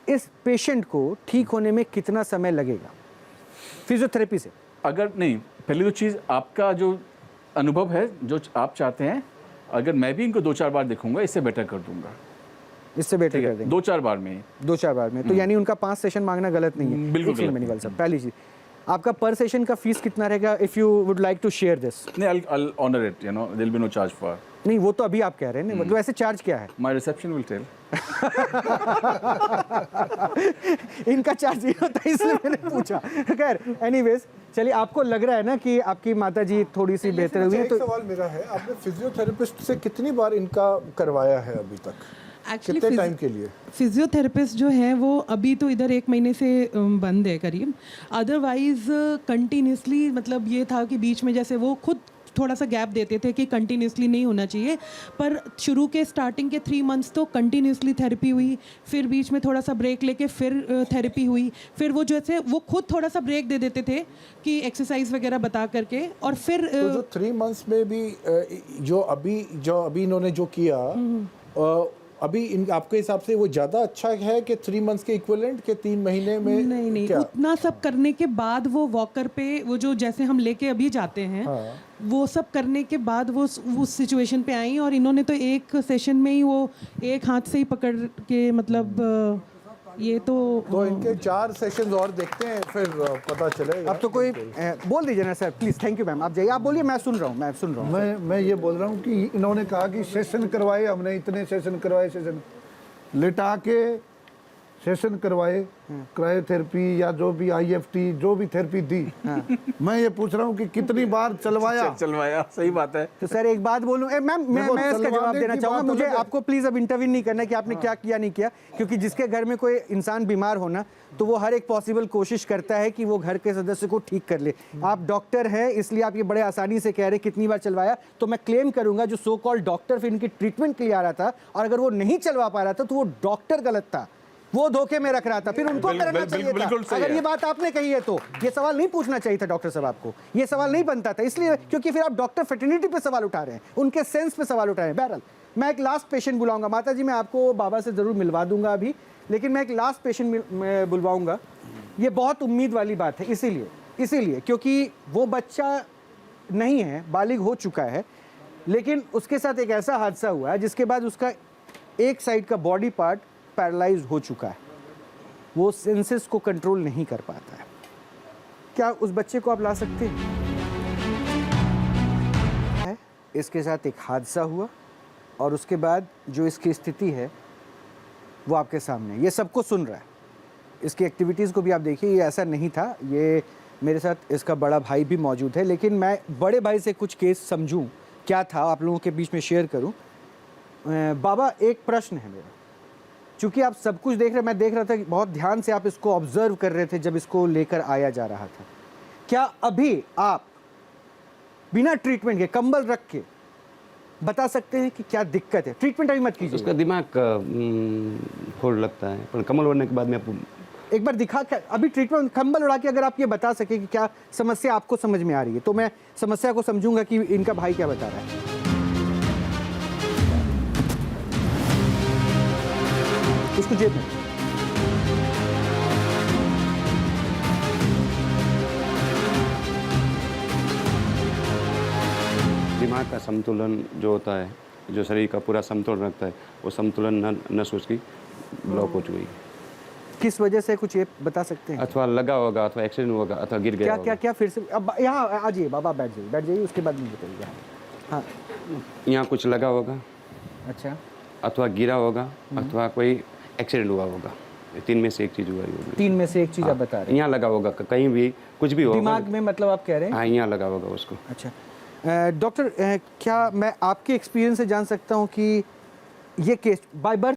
इस पेशेंट को ठीक होने में कितना समय लगेगा फिजियोथेरेपी से? अगर नहीं, पहली तो चीज़ आपका जो अनुभव है, जो आप चाहते हैं, अगर मैं भी इनको 2-4 बार देखूंगा, इससे बेटर कर दूंगा। इससे बेटर कर देंगे 2-4 बार में? 2-4 बार में। तो यानी उनका 5 सेशन मांगना गलत नहीं है। बिल्कुल गलत मेडिकल साहब, पहली चीज, आपका पर सेशन का फीस कितना रहेगा, if you would like to share this? नहीं, I'll honor it, you know, there'll be no charge for. नहीं, वो तो अभी आप कह रहे हैं ना, मतलब ऐसे चार्ज क्या है? My reception will tell. इनका चार्ज ये होता है, इसलिए मैंने पूछा। खैर, एनीवेज, चलिए, आपको लग रहा है ना कि आपकी माताजी थोड़ी सी बेहतर हुई है? तो सवाल मेरा है, आपने फिजियोथेरेपिस्ट से कितनी बार इनका करवाया है अभी तक? कितने टाइम के लिए? फिजियोथेरेपिस्ट जो है वो अभी तो इधर 1 महीने से बंद है करीब। अदरवाइज कंटिन्यूसली, मतलब ये था कि बीच में जैसे वो खुद थोड़ा सा गैप देते थे कि कंटिन्यूसली नहीं होना चाहिए, पर शुरू के स्टार्टिंग के 3 मंथ्स तो कंटिन्यूसली थेरेपी हुई, फिर बीच में थोड़ा सा ब्रेक लेके फिर थेरेपी हुई, फिर वो जैसे वो खुद थोड़ा सा ब्रेक दे देते थे कि एक्सरसाइज वगैरह बता करके, और फिर तो जो 3 मंथ्स में भी जो अभी इन्होंने जो किया, अभी आपके हिसाब से वो ज़्यादा अच्छा है कि 3 मंथ्स के इक्विवेलेंट के 3 महीने में? नहीं, उतना सब करने के बाद वो वॉकर पे, वो जो जैसे हम लेके अभी जाते हैं, हाँ। वो सब करने के बाद वो उस सिचुएशन पे आई, और इन्होंने तो एक सेशन में ही वो एक हाथ से ही पकड़ के, मतलब ये तो इनके 4 सेशंस और देखते हैं, फिर पता चलेगा। अब तो कोई बोल दीजिए ना sir, please. Thank you ma'am, आप जाइए, आप बोलिए, मैं सुन रहा हूँ। मैं ये बोल रहा हूँ कि इन्होंने कहा कि सेशन करवाए, हमने इतने सेशन करवाए, सेशन लिटा के सेशन करवाए, क्रायोथेरेपी या जो भी IFT जो भी थेरेपी दी। मैं ये पूछ रहा हूँ कि कितनी बार चलवाया? सही बात है। तो सर एक बात बोलूं, मैम मैं इसका जवाब देना चाहूँगा। मुझे आपको प्लीज़ अब इंटरव्यू नहीं करना कि आपने क्या किया नहीं किया, क्योंकि जिसके घर में कोई इंसान बीमार होना, तो वो हर एक पॉसिबल कोशिश करता है कि वो घर के सदस्य को ठीक कर ले। आप डॉक्टर हैं, इसलिए आप ये बड़े आसानी से कह रहे कितनी बार चलवाया, तो मैं क्लेम करूंगा जो सो कॉल्ड डॉक्टर फिर इनकी ट्रीटमेंट के लिए आ रहा था, और अगर वो नहीं चलवा पा रहा था तो वो डॉक्टर गलत था, वो धोखे में रख रहा था, फिर उनको करना चाहिए था। अगर ये बात आपने कही है तो ये सवाल नहीं पूछना चाहिए था डॉक्टर साहब, आपको ये सवाल नहीं बनता था, इसलिए क्योंकि फिर आप डॉक्टर फेटर्निटी पे सवाल उठा रहे हैं, उनके सेंस पे सवाल उठा रहे हैं। बहरहाल, मैं एक लास्ट पेशेंट बुलाऊंगा। माता जी, मैं आपको बाबा से जरूर मिलवा दूंगा अभी, लेकिन मैं एक लास्ट पेशेंट में बुलवाऊंगा। ये बहुत उम्मीद वाली बात है, इसीलिए क्योंकि वो बच्चा नहीं है, बालिग हो चुका है, लेकिन उसके साथ एक ऐसा हादसा हुआ है जिसके बाद उसका एक साइड का बॉडी पार्ट पैरालाइज हो चुका है, वो सेंसेस को कंट्रोल नहीं कर पाता है। क्या उस बच्चे को आप ला सकते हैं? इसके साथ एक हादसा हुआ और उसके बाद जो इसकी स्थिति है वो आपके सामने है। ये सबको सुन रहा है, इसकी एक्टिविटीज़ को भी आप देखिए। ये ऐसा नहीं था, ये मेरे साथ इसका बड़ा भाई भी मौजूद है, लेकिन मैं बड़े भाई से कुछ केस समझूं क्या था, आप लोगों के बीच में शेयर करूं। बाबा, एक प्रश्न है मेरा, चूँकि आप सब कुछ देख रहे, मैं देख रहा था कि बहुत ध्यान से आप इसको ऑब्जर्व कर रहे थे जब इसको लेकर आया जा रहा था। क्या अभी आप बिना ट्रीटमेंट के कंबल रख के बता सकते हैं कि क्या दिक्कत है? ट्रीटमेंट अभी मत कीजिए। उसका दिमाग फोड़ लगता है, पर कम्बल ओढ़ने के बाद में एक बार दिखा के अभी ट्रीटमेंट कंबल उड़ा के अगर आप ये बता सके कि क्या समस्या आपको समझ में आ रही है, तो मैं समस्या को समझूंगा कि इनका भाई क्या बता रहा है। उसको जेब में दिमाग का संतुलन जो होता है, जो शरीर का पूरा संतुलन रखता है, वो संतुलन नस उसकी ब्लॉक हो चुकी है। किस वजह से, कुछ ये बता सकते हैं? अथवा लगा होगा, अथवा एक्सीडेंट होगा, अथवा गिर गया क्या होगा। क्या क्या फिर से अब यहाँ आ जाइए बाबा, बैठ जाइए, उसके बाद मुझे बताइए। हाँ, यहाँ कुछ लगा होगा, अच्छा, अथवा गिरा होगा, अथवा कोई एक्सीडेंट हुआ होगा। तीन में से एक चीज़ हुआ होगी। तीन में से एक चीज़ आप बता रहे हैं। यहाँ लगा होगा, कहीं भी कुछ भी होगा दिमाग में, मतलब आप कह रहे हैं? हाँ, यहाँ लगा होगा उसको। अच्छा डॉक्टर, क्या मैं आपके एक्सपीरियंस से जान सकता हूँ कि ये केस बाय बर्थ